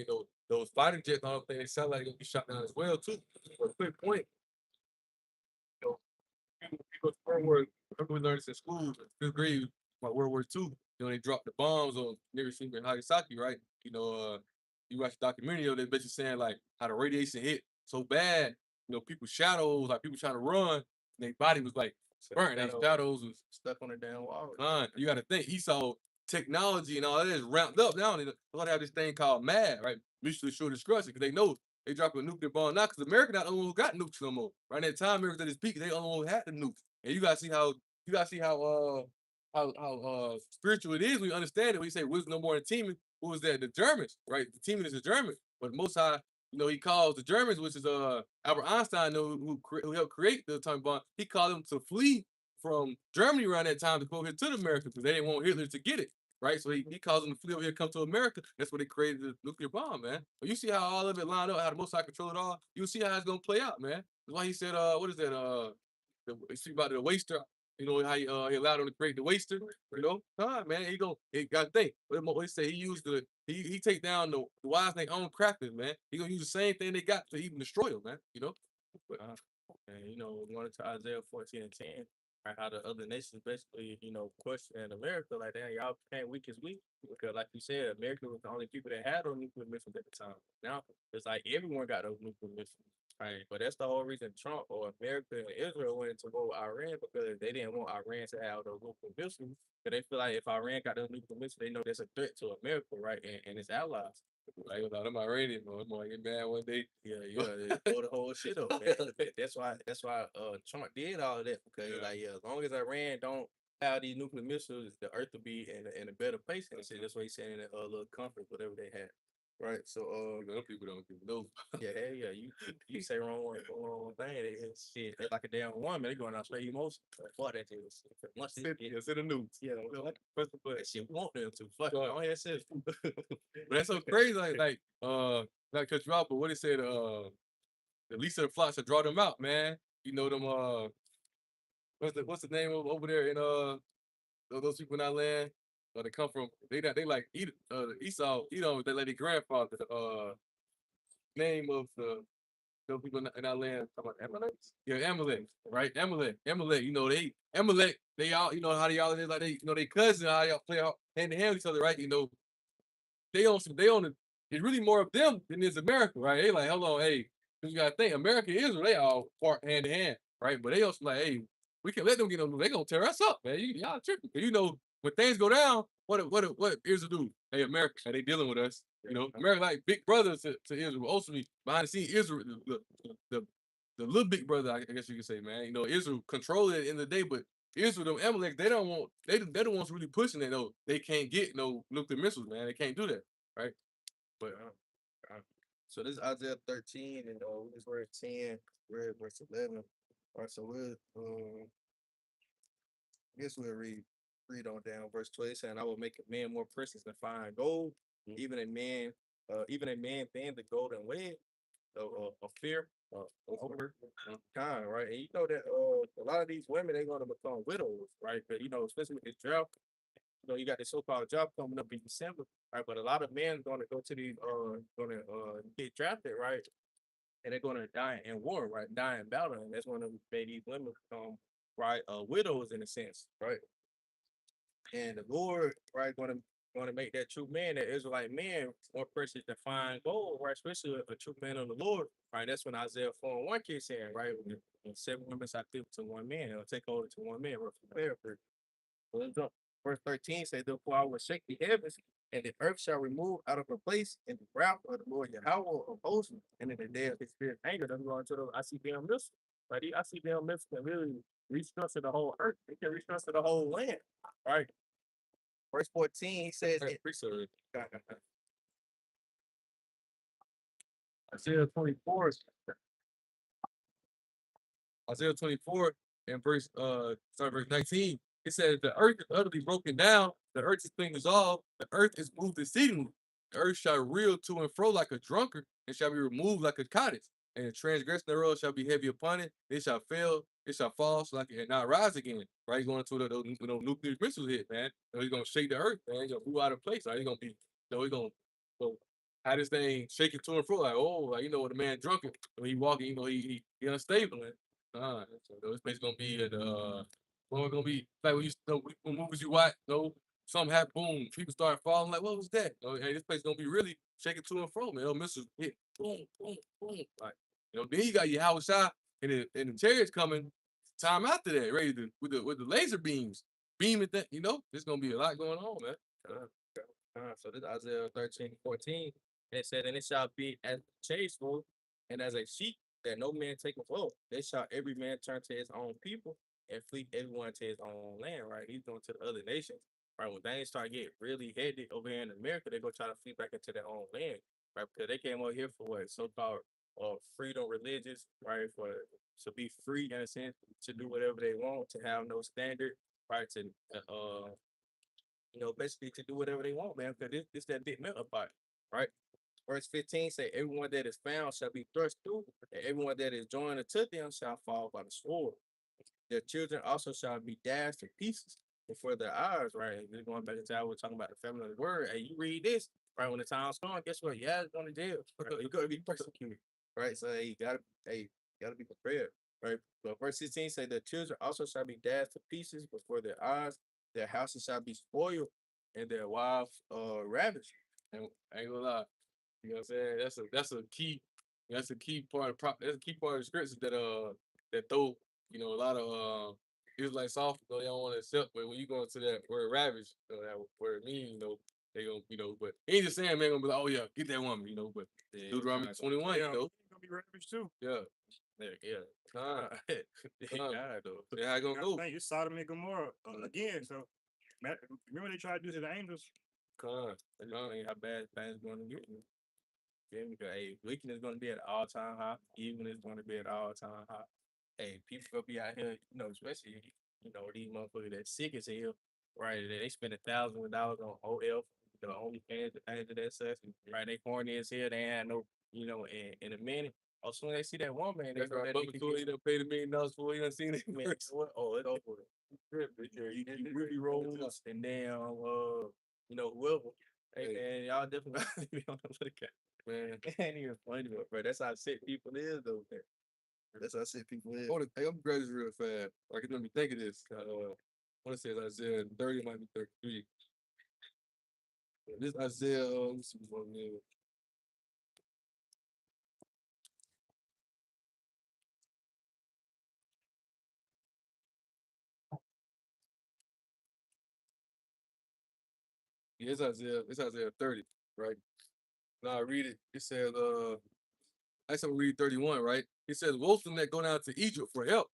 those fighter jets and all things, they sound like they're gonna be shot down as well too. But quick point, you know, people World War, remember we learned this in school, fifth grade, about World War II. You know, they dropped the bombs on Hiroshima and Nagasaki, right? You watch the documentary, they basically saying like how the radiation hit so bad, people's shadows, like people trying to run, and their body was like burnt. Their shadows was Stuck on the damn wall. you got to think Esau technology and all that is ramped up now. They're gonna have this thing called MAD, right? Mutually assured destruction, because they know they drop a nuclear bomb now. Because America not the only one who got nukes no more. Right at that time, America at its peak, they the only one who had the nukes. And you gotta see how spiritual it is. We understand it. We say wisdom no more than teaming. Who was that? The Germans, right? The teaming is the Germans. But Most High, he calls the Germans, which is Albert Einstein, who helped create the atomic bomb. He called them to flee from Germany around that time to go here to the Americas because they didn't want Hitler to get it, right? So he caused them to flee over here, come to America. That's where they created the nuclear bomb, man. But you see how all of it lined up, how the Most High control it all. You see how it's gonna play out, man. That's why he said, what is that? Speak about the waster. You know how he allowed them to create the waster. Man, he got to think. What he say? He used he take down the wise they own crafters, man. He gonna use the same thing they got to even destroy them, man. But, and going to Isaiah 14:10, right? How the other nations basically, question America like, damn, y'all can't weak as weak. Because like you said, America was the only people that had those nuclear missiles at the time. Now it's like everyone got those nuclear missiles. Right, but that's the whole reason Trump or America and Israel went into war with Iran because they didn't want Iran to have those nuclear missiles. Because they feel like if Iran got those nuclear missiles, they know there's a threat to America, right, and its allies. Like without them Iranian, bro, I'm gonna get mad one day. Yeah, they blow the whole shit up, man. That's why Trump did all of that because Yeah. like as long as Iran don't have these nuclear missiles, the Earth will be in a better place. And shit. That's what he's saying in that little conference, whatever they had. Right. So Them people don't give no. yeah, hell yeah, you say wrong thing, shit, they like a damn woman, they going out straight emotion. Fuck that shit. Once this Sit, get, yeah, sit the news. yeah, like press the button, shit, we want them to fuck. Right. All that shit. But that's so crazy. Not cut you out, but what they said, the least of the flocks should draw them out, man. You know them. What's the name of over there in those people in that land? They come from they like Esau. You know they like their grandfather. Name of those people in our land. Talking about Amalek? Yeah, Amalek, right? Amalek. You know Amalek. They all how they all is like they cousin. How y'all play out hand in hand with each other, right? They on the. It's really more of them than is America, right? They like, hold on, hey, you gotta think, America and Israel, they all part hand in hand, right? But they also like, hey, we can let them get on. They gonna tear us up, man. Y'all tripping. When things go down, what Israel do? Hey, America, they dealing with us. America like big brother to Israel. Ultimately, behind the scenes, Israel, the, the little big brother, I guess you could say, man. Israel control it at the end of the day, but Israel, them Amalek, they don't want. They're the ones really pushing it. Though they can't get no nuclear missiles, man. They can't do that, right? But So this is Isaiah 13, and we just read 10, read verse 11. All right, so I guess we'll read on down verse 12 saying, I will make a man more precious than fine gold, even a man than the golden wedge of fear, over kind, right? And you know that a lot of these women they're gonna become widows, right? But especially with this drought, you got the so-called job coming up in December, right? But a lot of men gonna go to these gonna get drafted, right? And they're gonna die in war, right? Die in battle, and that's gonna make these women become right widows in a sense, right? And the Lord, right, gonna make that true man, that Israelite man, more precious than fine gold, right? Especially a true man of the Lord, right? That's when Isaiah 4:1 kicks in, right? When 7 women shall cleave to one man, it'll take over to one man, roughly paraphrase. So let's jump. Verse 13 says, therefore I will shake the heavens, and the earth shall remove out of her place, and the wrath of the Lord Yahweh of hosts, and in the day of his spirit anger, that's going to the ICBM missile. Right? The ICBM missile can really restructure the whole earth. It can restructure the whole land. Right? Verse 14, he says, Isaiah 24, Isaiah 24 and verse 19, it says the earth is utterly broken down, the earth is clean dissolved, the earth is moved exceedingly. The earth shall reel to and fro like a drunkard, and shall be removed like a cottage. And the transgression thereof shall be heavy upon it. It shall fail, it shall fall, so like it and not rise again. Right? He's going to those nuclear missiles hit, man. He's gonna shake the earth, man. He's gonna move out of place. Right? He's gonna be, he's gonna so how this thing shaking to and fro, like what the man drunken. When he walking, he unstable. So this place gonna be at well, gonna be like when movies you watch, something happen, boom, people start falling. Like, what was that? Hey, this place gonna be really shaking to and fro, man. Missiles hit, boom, boom, boom. Like, then you got your house shot and the chariots coming. Time after that, ready to with the laser beams, beaming that. There's gonna be a lot going on, man. So this Isaiah 13:14, it said, and it shall be as chase fool, and as a sheep that no man taketh hold. They shall every man turn to his own people and flee everyone to his own land, right? He's going to the other nations. Right. When things start getting really hectic over here in America, they go try to flee back into their own land, right? Because they came over here for what so-called freedom religious, right? For to be free in a sense, to do whatever they want, to have no standard, right? To basically to do whatever they want, man, because this that big metal part, right? Verse 15 say, everyone that is found shall be thrust through, and everyone that is joined unto them shall fall by the sword. Their children also shall be dashed to pieces before their eyes, right? And just going back to how we're talking about the family of the word. Hey, you read this, right? When the time's gone, guess what? Yeah, it's going to jail. You're going to be persecuted, right? So hey, you gotta be prepared, right? But verse 16 say, the children also shall be dashed to pieces before their eyes. Their houses shall be spoiled, and their wives ravaged. And I ain't gonna lie. You know what I'm saying? That's a key That's a key part of that's a key part of the scriptures that throw, a lot of Israelites off, they don't want to accept. But when you go into that word ravage, that word mean, they gonna, but he ain't just saying man gonna be like, oh yeah, get that woman, but Yeah, Deuteronomy 21, Yeah, gonna be ravaged too. yeah, yeah. con, They con. died though. Yeah, how it You gonna gotta go? think it's Sodom and Gomorrah again. So remember they tried to do to the angels. Con, I just con, think how bad it's going to get. Yeah, because hey, wickedness is going to be at all time high. Evil is going to be at all time high. Hey, people gonna be out here, especially these motherfuckers that sick as hell, right? They spend $1,000 on OL, OnlyFans, the things of that such, right? They horny as hell. They ain't no, in a minute. As soon as they see that woman, they that's know right. that they Bubba can Tool, he done paid $1 million for it. He done seen it man, first. what? Oh, it's over. You really rolls and then whoever. Hey man, y'all definitely gotta be on the lookout. Man, It ain't even funny, bro. That's how sick people is though, man. That's how sick people is. hey, I'm grab this real fast. Like, it's gonna be thinking this. I want to say it's Isaiah 30, might be 33. This Isaiah, let me see what one is. Yeah, it's Isaiah 30, right? Now I read it. It says, I said read 31, right? It says, woe to them that go down to Egypt for help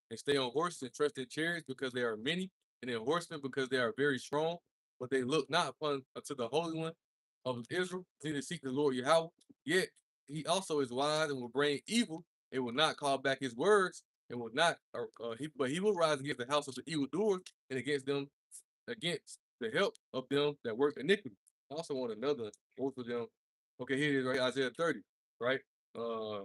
and stay on horses and trust in chariots because they are many, and in horsemen because they are very strong, but they look not upon unto the Holy One of Israel, neither seek the Lord Yahweh. Yet he also is wise and will bring evil, and will not call back his words, and will not, but he will rise against the house of the evildoers and against the help of them that work iniquity. I also want another, both of them. Okay, here it is, right? Isaiah 30, right? Uh,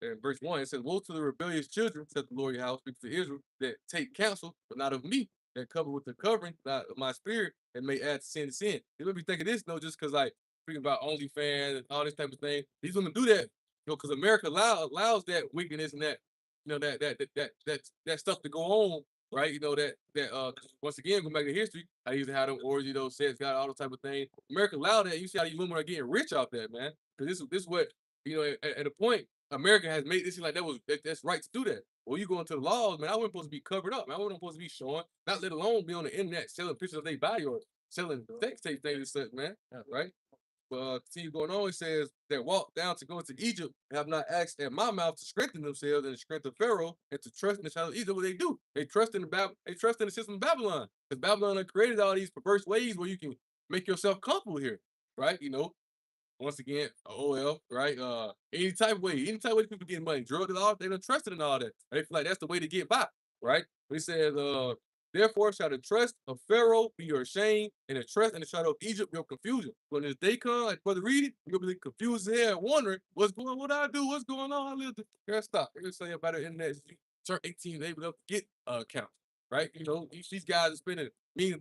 in verse 1, it says, woe to the rebellious children, said the Lord Yahweh, speaks to Israel, that take counsel, but not of me, that cover with the covering, not of my spirit, and may add sin to sin. It made me think of this, just because, like, speaking about OnlyFans and all this type of thing, he's going to do that, because America allows that wickedness and that, that stuff to go on, right? Once again, go back to history, I used to have them orgies, sex, got all those type of things. America allowed that. You see how these women are getting rich off that, man. Because this is what at a point America has made this seem like that's right to do that. Well, you go into the laws, man. I wasn't supposed to be covered up, man. I wasn't supposed to be showing, not let alone be on the internet selling pictures of their body or selling sex tape things and such, man. Right? Continue going on. It says that walk down to go into Egypt have not asked at my mouth to strengthen themselves and the strength of Pharaoh and to trust in the child of Egypt. What they do? They trust in they trust in the system of Babylon. Because Babylon created all these perverse ways where you can make yourself comfortable here. Right? Once again, OL, right? Any type of way, people getting money, drug and all, they don't trust it and all that. They feel like that's the way to get by, right? He says, therefore shall the trust of Pharaoh be your shame, and the trust and the shadow of Egypt your confusion. When this day comes, like Brother Read it, you're gonna be confused here, wondering what I do, what's going on. I live here. Stop. They're saying about the internet, you turn 18, they able to get account, right? These guys are spending $1 million,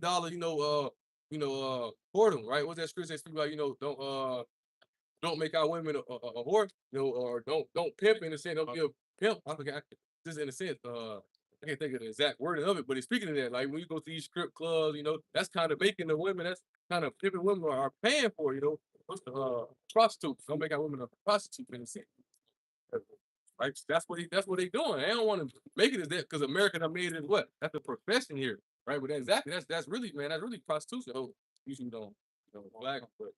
for them, right? What's that scripture they speak about? Don't make our women a whore, or don't pimp in a sense. Don't give pimp. I forgot. Just in a sense, I can't think of the exact wording of it, but it's speaking of that. Like when you go to these strip clubs, that's kind of making the women. That's kind of pimping women are paying for. What's the prostitutes? Don't make our women a prostitute in a sense. Right? That's what they doing. They don't want to make it as that because America done made it what? That's a profession here, right? But exactly, that's really, man, that's really prostitution. Usually don't, flag them, but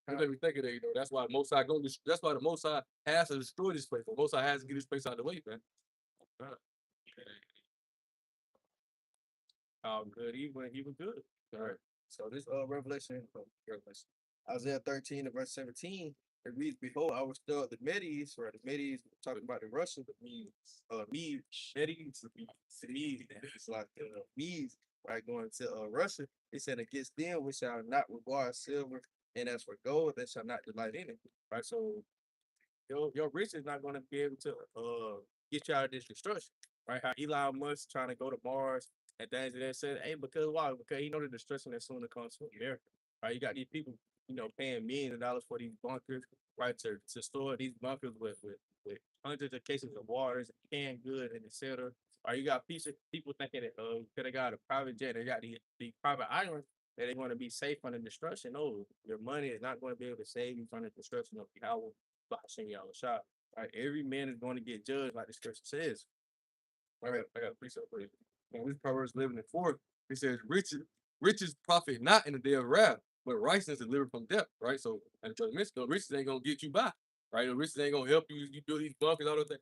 it made me think of that, that's why the Most High that's why the Most High has to destroy this place. The Most High has to get this place out of the way, man. Uh, Oh, good. He was good. All right. So this Revelation, Isaiah 13 and verse 17, it reads, behold, I will stir up the Medes, right? The Medes talking about the Russians, the Medes, it's like the Medes, right? Going to Russia. It said against them we shall not regard silver, and as for gold, they shall not delight in it. Right. So your rich is not going to be able to get you out of this destruction, right? How Elon Musk trying to go to Mars and things of that said, hey, because why? Because he know the destruction that's soon to come to America, right? You got these people, paying millions of dollars for these bunkers, right? To store these bunkers with hundreds of cases of waters, canned goods, and etc. Or you got people thinking that because they got a private jet, they got the private islands that they're going to be safe from the destruction. No, your money is not going to be able to save you from the destruction of power Bashing y'all a shot. Right, every man is going to get judged, like the scripture says. All right, I got a precept for you. Now, this Proverbs 11 and 4, it says, riches profit not in the day of wrath, but righteousness is delivered from death, right? So, and the riches ain't gonna get you by, right? The riches ain't gonna help you. You do these bunkers, all those things.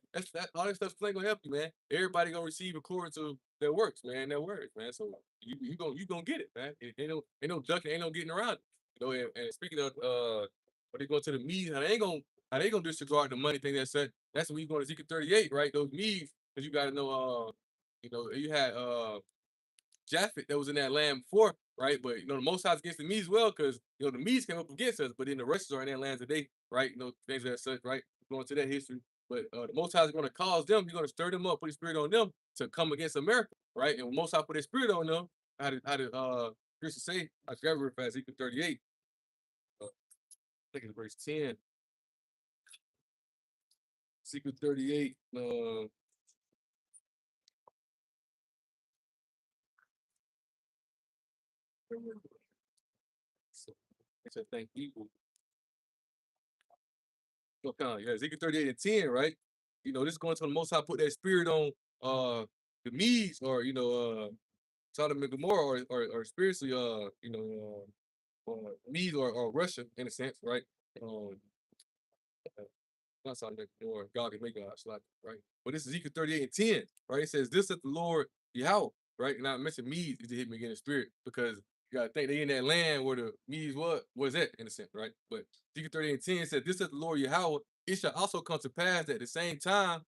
All that stuff ain't gonna help you, man. Everybody gonna receive according to their works, man. Their words, man. So you gonna get it, man. Ain't no ducking, ain't no getting around it. You know, and speaking of when they go to the Medes, how they gonna disregard the money thing that's when you go to Ezekiel 38, right? Those Medes, because you gotta know you had Japhet that was in that land before, right? But the Most High's against the Medes as well, because the Medes came up against us, but then the rest are in that land today, right? Things of that such, right? Going to that history. But the Most High is going to cause them, you're going to stir them up, put his spirit on them to come against America, right? And when Most High put his spirit on them, how did Christian say, I forgot real fast, Ezekiel 38. I think it's verse 10. Ezekiel 38, it's a thing equal. Okay, yeah, Ezekiel 38 and 10, right? This is going to the Most High put that spirit on the Medes or Sodom and Gomorrah or spiritually Medes or Russia in a sense, right? Not Sodom and Gomorrah, God can make God, right? But this is Ezekiel 38 and 10, right? It says, "This is the Lord Yahweh," right? And I mentioned Medes to hit me again in spirit because you gotta think they in that land where the Medes was that in a sense, right? But Ezekiel 38 and 10 said, "This is the Lord Yahweh. It shall also come to pass that at the same time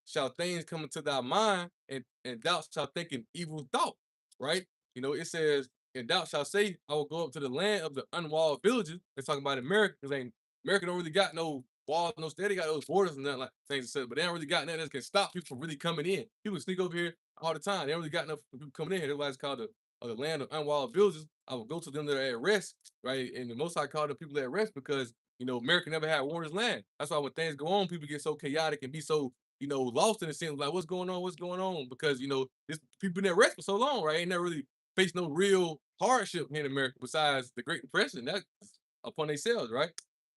shall things come into thy mind, and thou shalt think an evil thought," right? It says, "And thou shalt say, I will go up to the land of the unwalled villages." They're talking about America, because America don't really got no walls, no state. They got those borders and nothing like things, but they don't really got nothing that can stop people from really coming in. People sneak over here all the time. They don't really got enough people coming in here. That's why it's called the land of unwalled villages. I will go to them that are at rest, right? And the Most High called the people at rest because America never had warriors land. That's why when things go on, people get so chaotic and be so lost in a sense, like what's going on, because this people been at rest for so long, right? Ain't never really faced no real hardship here in America besides the Great Depression. That's upon themselves, right?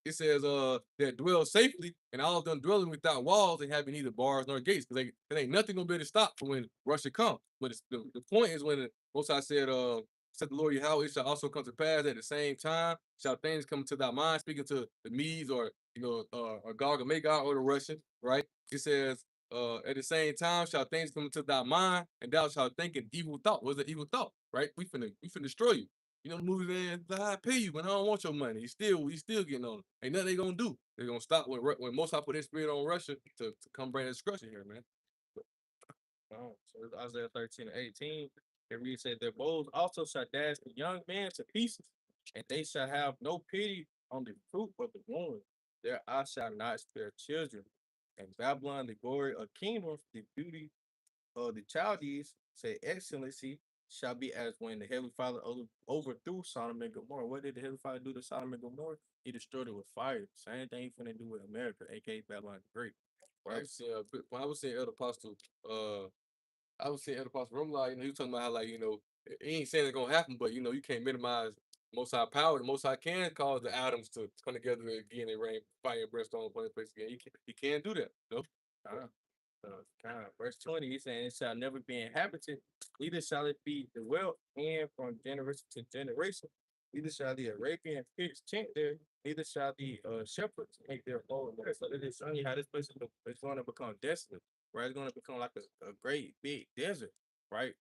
It says that dwell safely, and all of them dwelling without walls and having neither bars nor gates, because there ain't nothing gonna be able to stop for when Russia comes. But the point is when the Most High said the Lord Yahweh, it shall also come to pass at the same time shall things come to thy mind, speaking to the Medes or or Gog or Magog or the Russians, right? It says, at the same time shall things come into thy mind, and thou shalt think an evil thought. What's an evil thought, right? We finna destroy you. The movie, man, I pay you, but I don't want your money. He's still getting on it. Ain't nothing they gonna do. They're gonna stop when Most High put his spirit on Russia to come bring destruction here, man. Oh, so it's Isaiah 13 and 18. It reads that their bows also shall dash the young man to pieces, and they shall have no pity on the fruit of the womb. Their eyes shall not spare children. And Babylon, the glory of kingdoms, the beauty of the Chaldees, say excellency, shall be as when the Heavenly Father overthrew Sodom and Gomorrah. What did the Heavenly Father do to Sodom and Gomorrah? He destroyed it with fire. Same thing he's finna do with America, aka Babylon the Great. When Right? I was saying Elder Apostle, I'm like, he was talking about how he ain't saying it's gonna happen, but you can't minimize Most High power. The Most High can cause the atoms to come together again and rain fire and brimstone upon the place again. He can do that. Verse 20, he's saying it shall never be inhabited, neither shall it be dwelt in from generation to generation, neither shall the Arabian pitch tent there, neither shall the shepherds make their abode there. So it is showing you how this place is going to become desolate, right? It's going to become like a great big desert, right?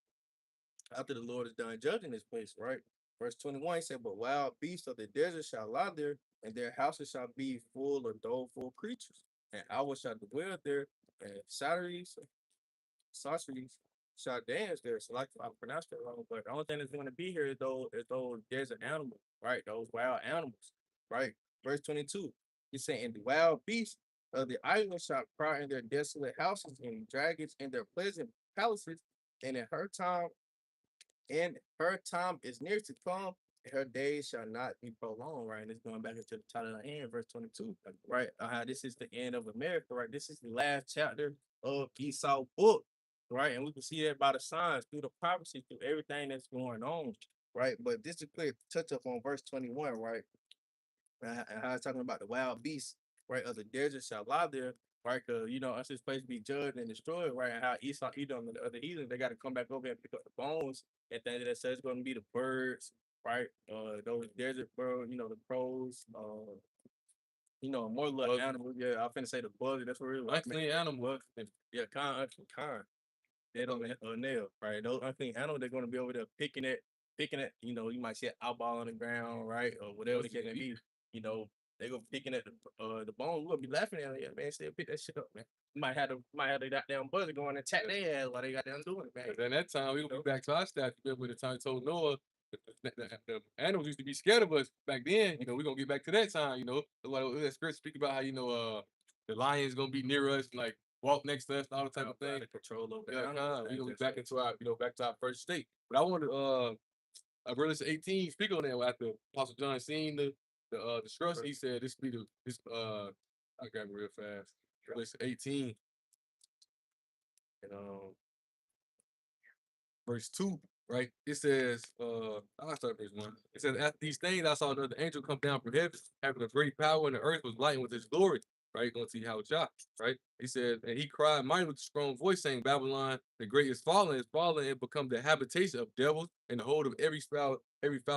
After the Lord is done judging this place, right? Verse 21 he said, "But wild beasts of the desert shall lie there, and their houses shall be full of doleful creatures, and owls shall dwell there, and sorceries shall dance there." So like I pronounced that wrong, but the only thing that's going to be here is those desert animals, right? Those wild animals, right? Verse 22, he's saying, "And the wild beasts of the island shall cry in their desolate houses, and dragons in their pleasant palaces, and in her time is near to come, and her days shall not be prolonged," right? And it's going back into the title of the end, verse 22, right? This is the end of America, right? This is the last chapter of Esau book, right? And we can see that by the signs, through the prophecy, through everything that's going on, right? But just to quick touch up on verse 21, right? And how it's talking about the wild beasts. right, of the desert shall lie there, right? Because us this place be judged and destroyed, right? And how Esau, Edom, and the other heathen, they got to come back over here and pick up the bones. At the end of that, so it's going to be the birds, right? Those desert birds, the crows, more little animals. Yeah, I finna say the bugs. That's what it was. Unclean animal. Yeah, kind. They don't nail, right? Those unclean animals, they're gonna be over there picking it. You might see an eyeball on the ground, right, or whatever the case may be. They go picking at the bones. We'll be laughing at it, yeah, man. Still pick that shit up, man. Might have the goddamn buzzer going and attack their ass while they got them doing it, man. But then that time we gonna be back to our statue. Remember the time he told Noah the animals used to be scared of us back then. We're gonna get back to that time. Like that script speak about how the lion's gonna be near us, and, like walk next to us, all the type of thing. Control over Yeah, we gonna be back into our back to our first state. But I wanted Revelation 18 speak on that after Apostle John seen the destruction. He said this be this I got it real fast. Revelation 18 and verse 2, right? It says, I'll start verse 1. It says, after these things, I saw another angel come down from heaven, having a great power, and the earth was lightened with his glory. Right? Going to see how it's shot, right? He said, and he cried mighty with a strong voice, saying, Babylon, the great is fallen, and become the habitation of devils, and the hold of every foul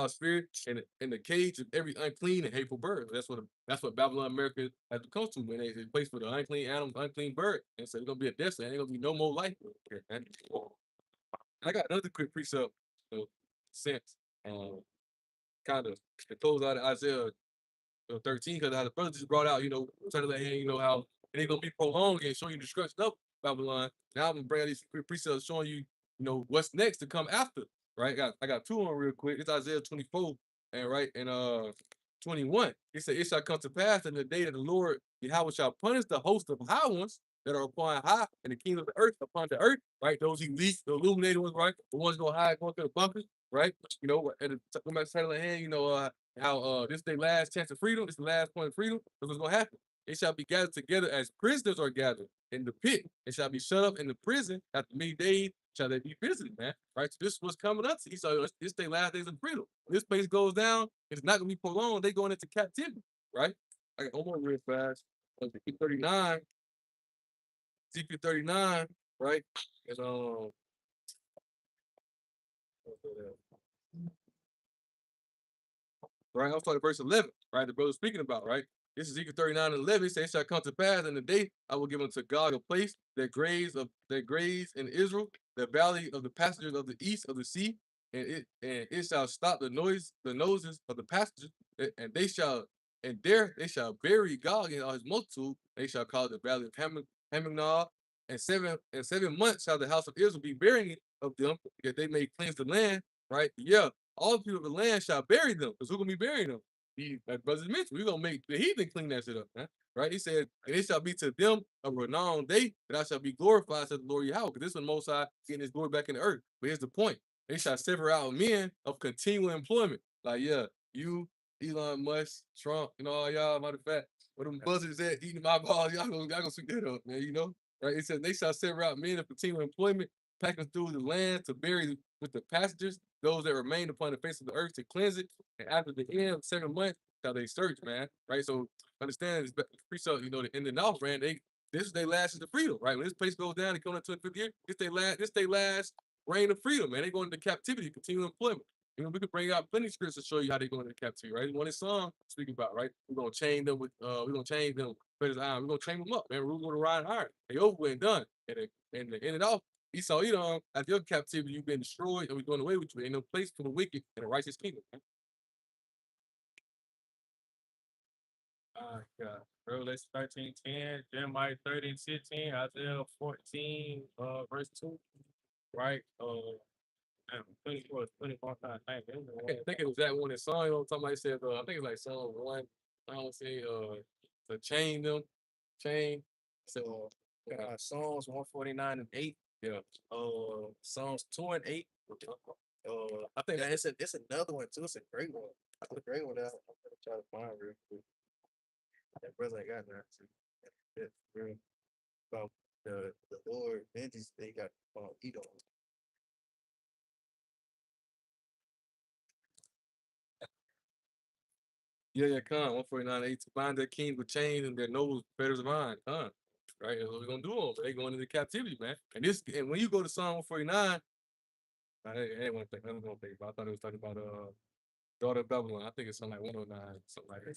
spirit, and the cage of every unclean and hateful bird. That's what Babylon, America has become to, man. It's a place for the unclean animals, unclean bird. And so it's gonna be a desolate, ain't gonna be no more life here, man. I got another quick precept sense. Kind of to close out Isaiah 13, because how the brother just brought out, trying to let him, how it ain't gonna be prolonged and show you the destruction of Babylon. Now I'm gonna bring out these quick precepts showing you, what's next to come after. Right? I got two on real quick. It's Isaiah 24 and 21. It said, it shall come to pass in the day that the Lord Yahweh shall punish the host of high ones that are upon high, and the kings of the earth upon the earth, right? Those elite, the illuminated ones, right? The ones go high, going to the bunkers, right? And the come back to the hand, how this is their last chance of freedom, it's the last point of freedom. That's what's gonna happen. It shall be gathered together as prisoners are gathered in the pit. It shall be shut up in the prison after many days. Shall they be visited, man? Right? So this is what's coming up to you. So it's their last days of freedom. When this place goes down, it's not gonna be prolonged. They going into captivity, right? I got one more real fast. Ezekiel 39. Ezekiel 39, right? And right, I'll start at verse 11, right? The brother speaking about, right? This is Ezekiel 39 and 11. It says, it shall come to pass in the day I will give unto God a place that graze in Israel, the valley of the passengers of the east of the sea, and it shall stop the noses of the passengers, and there they shall bury Gog in all his multitude. They shall call it the valley of Hammonah, and 7 months shall the house of Israel be burying of them, that they may cleanse the land, right? Yeah, all the people of the land shall bury them, because who's gonna be burying them? Like brothers mentioned, we're gonna make the heathen clean that shit up, man. Right? He said, and it shall be to them a renowned day that I shall be glorified, said the Lord Yahweh, because this is when Most High getting his glory back in the earth. But here's the point: they shall sever out men of continual employment. Like, yeah, you, Elon Musk, Trump, all y'all, matter of fact, where them buzzers at eating my balls, y'all gonna sweep that up, man, Right? It said they shall sever out men of continual employment, packing through the land to bury with the passengers, those that remain upon the face of the earth to cleanse it. And after the end of 7 months, shall they search, man. Right? So understand this precept, the in the north, man, this is their last of the freedom, right? When this place goes down, they come into the 50th year, this their last reign of freedom, man. They go into captivity, continual employment. We could bring out plenty of scripts to show you how they go into captivity, right? One is song speaking about, right? We're gonna chain them with we're gonna chain them with his iron. We're gonna chain them up, man. We're gonna ride iron. They over with and done. And to end it off, Esau, after your captivity, you've been destroyed, and we're going away with you. Ain't no place for the wicked in a righteous kingdom, man. God. Revelation 13:10, Jeremiah 13:16, Isaiah 14, verse 2, right? 24 times. I think it was that one in Psalm, somebody said, I think it's like Psalm 1, I don't say, to chain them, chain. So, Psalms 149 and 8. Yeah. Psalms 2 and 8. I think it's another one too. It's a great one. It's a great one. I'm gonna try to find real quick. That brother I got now. That's real about the Lord vengeance they got Edom. Yeah, con 149. They bind their kings with chains and their nobles fetters of iron. Con. Right? That's what we're gonna do them. They going into captivity, man. And when you go to Psalm 149, I ain't want to think. I don't know, but I thought it was talking about daughter of Babylon. I think it's something like 109, something like that.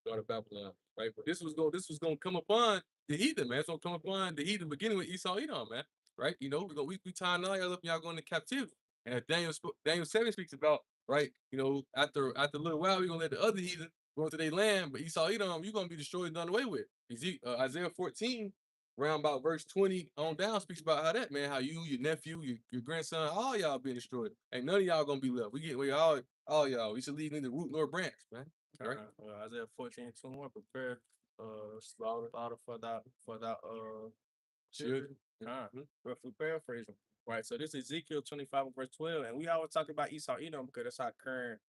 Daughter of Babylon, right? But this was gonna come upon the heathen, man. It's gonna come upon the heathen beginning with Esau, Edom, man. Right? You know, we tying all y'all up, y'all going to captivity. And as Daniel 7 speaks about, right? You know, after a little while, we're gonna let the other heathen go into their land, but Esau, Edom, you're gonna be destroyed and done away with. Isaiah 14, round about verse 20 on down, speaks about how that, man, how you, your nephew, your grandson, all y'all being destroyed. Ain't none of y'all gonna be left. We all y'all. We should leave neither root nor branch, man. Right? Isaiah 14:21, prepare slaughter for that Children. roughly paraphrasing. Right. So this is Ezekiel 25 verse 12. And we always talk about Esau Edom because that's our current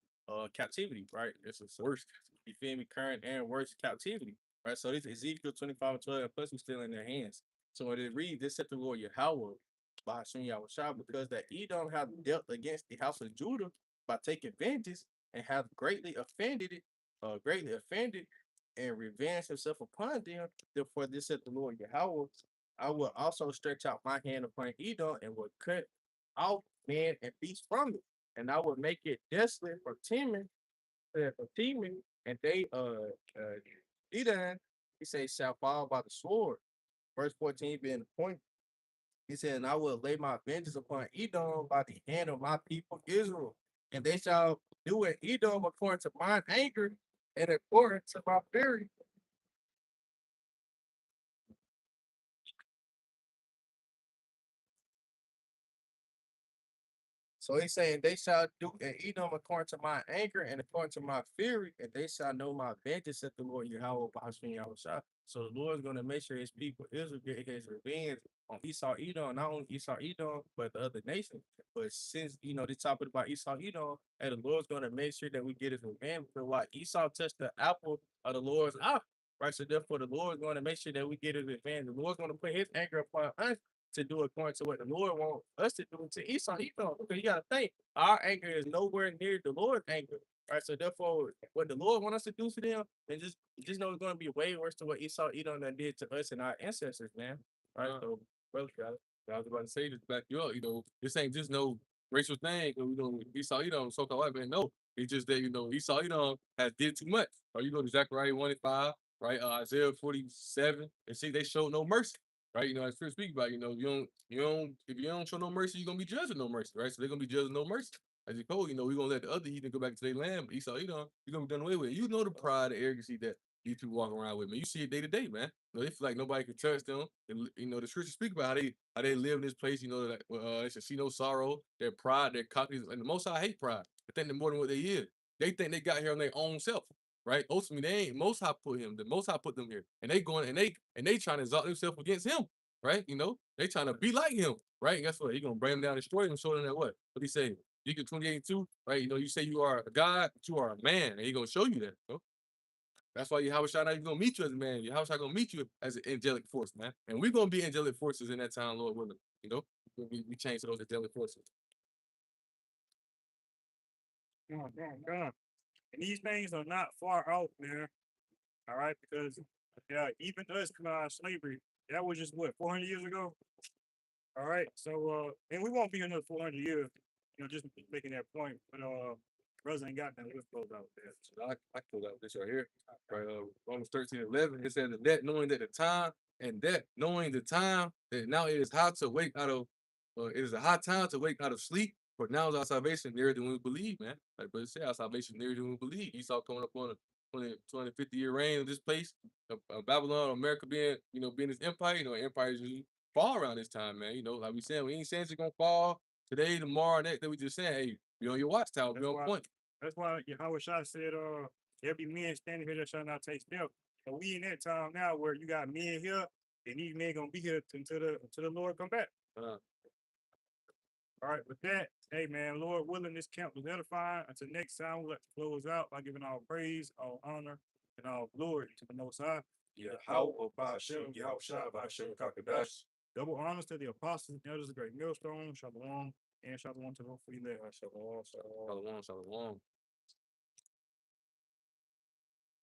captivity, right? It's a worst, you feel me, current and worst captivity. Right. So this is Ezekiel 25 and 12, and plus we're still in their hands. So when it reads, this said the Lord Yahweh by Hashem Yahushua, because that Edom have dealt against the house of Judah by taking vengeance and have greatly offended and revenged himself upon them. Therefore, this said the Lord Yahweh, I will also stretch out my hand upon Edom and will cut off man and beast from it, and I will make it desolate for teeming, and they Edom, he says, shall fall by the sword. Verse 14 being the point. He said, and I will lay my vengeance upon Edom by the hand of my people Israel, and they shall do it Edom according to mine anger and according to my fury. So he's saying they shall do and Edom according to my anger and according to my fury, and they shall know my vengeance at the Lord Yahweh Bashmi Yahushua. So the Lord's going to make sure his people Israel get his revenge on Esau Edom, not only Esau Edom, but the other nations. But since they talking about Esau Edom, and the Lord's going to make sure that we get his revenge for why Esau touched the apple of the Lord's eye. Right. So therefore the Lord's going to make sure that we get his revenge. The Lord's going to put his anger upon us to do according to what the Lord wants us to do to Esau. Because you got to think, our anger is nowhere near the Lord's anger. Right. So therefore, what the Lord wants us to do for them, and just know it's going to be way worse than what Esau Edom done did to us and our ancestors, man. Right. So, brother, I was about to say, just back you up, this ain't just no racial thing, Esau Edom, so-called white man. No, it's just that, Esau Edom has did too much. Or Zechariah 1 and 5, right? Isaiah 47, and see, they showed no mercy. Right, as Chris speak about, if you don't show no mercy, you're gonna be judged with no mercy, right? So they're gonna be judged with no mercy. As you told, we're gonna let the other heathen go back to their land, but Esau, you're gonna be done away with. You know the pride, the arrogancy that these people walk around with, man. You see it day to day, man. They feel like nobody can touch them. And, the scriptures speak about how they live in this place. That they should see no sorrow. Their pride, their cockneys, and the Most High hate pride. They think they're more than what they is. They think they got here on their own self, right? Ultimately, they ain't. Most High put him. The Most High put them here, and they going and they trying to exalt themselves against him, right? They trying to be like him, right? And guess what? He gonna bring them down, destroy them, show them that what? What he say? Ezekiel 28:2, right? You say you are a God, but you are a man, and he gonna show you that. That's why Yahweh Shai not even gonna meet you as a man. Yahweh Shai gonna meet you as an angelic force, man. And we're gonna be angelic forces in that time, Lord willing. We change to those angelic forces. God. And these things are not far off, man. All right, because even us coming out of slavery, that was just what 400 years ago. All right, so and we won't be another 400 years. Just making that point. But brothers ain't got that. Let's close out there. So I close out this right here. Right, Romans 13:11. It says that knowing that the time that now it is high to wake out of it is a high time to wake out of sleep. For now is our salvation nearer than we believe, man. Like brother said, our salvation nearer than we believe. Esau coming up on a 250-year reign of this place. Babylon, America being this empire. Empires usually fall around this time, man. Like we said, we ain't saying it's gonna fall today, tomorrow, next. That we just saying, hey, be on your watchtower, be on point. That's why Yahweh Shai said, every man standing here that shall not take steps. But we in that time now where you got men here, and these men gonna be here until the Lord come back. All right, with that, hey man, Lord willing, this camp was edifying. Until next time, we'll let to close out by giving all praise, all honor, and all glory to the Most High. Yahweh Ba'Shem, Yahushua Ba'Shem Kakadash. Double honors to the apostles and elders of the great millstone. Shalom and shalom to the hope for you there. Shalom, shalom. Shalom, shalom.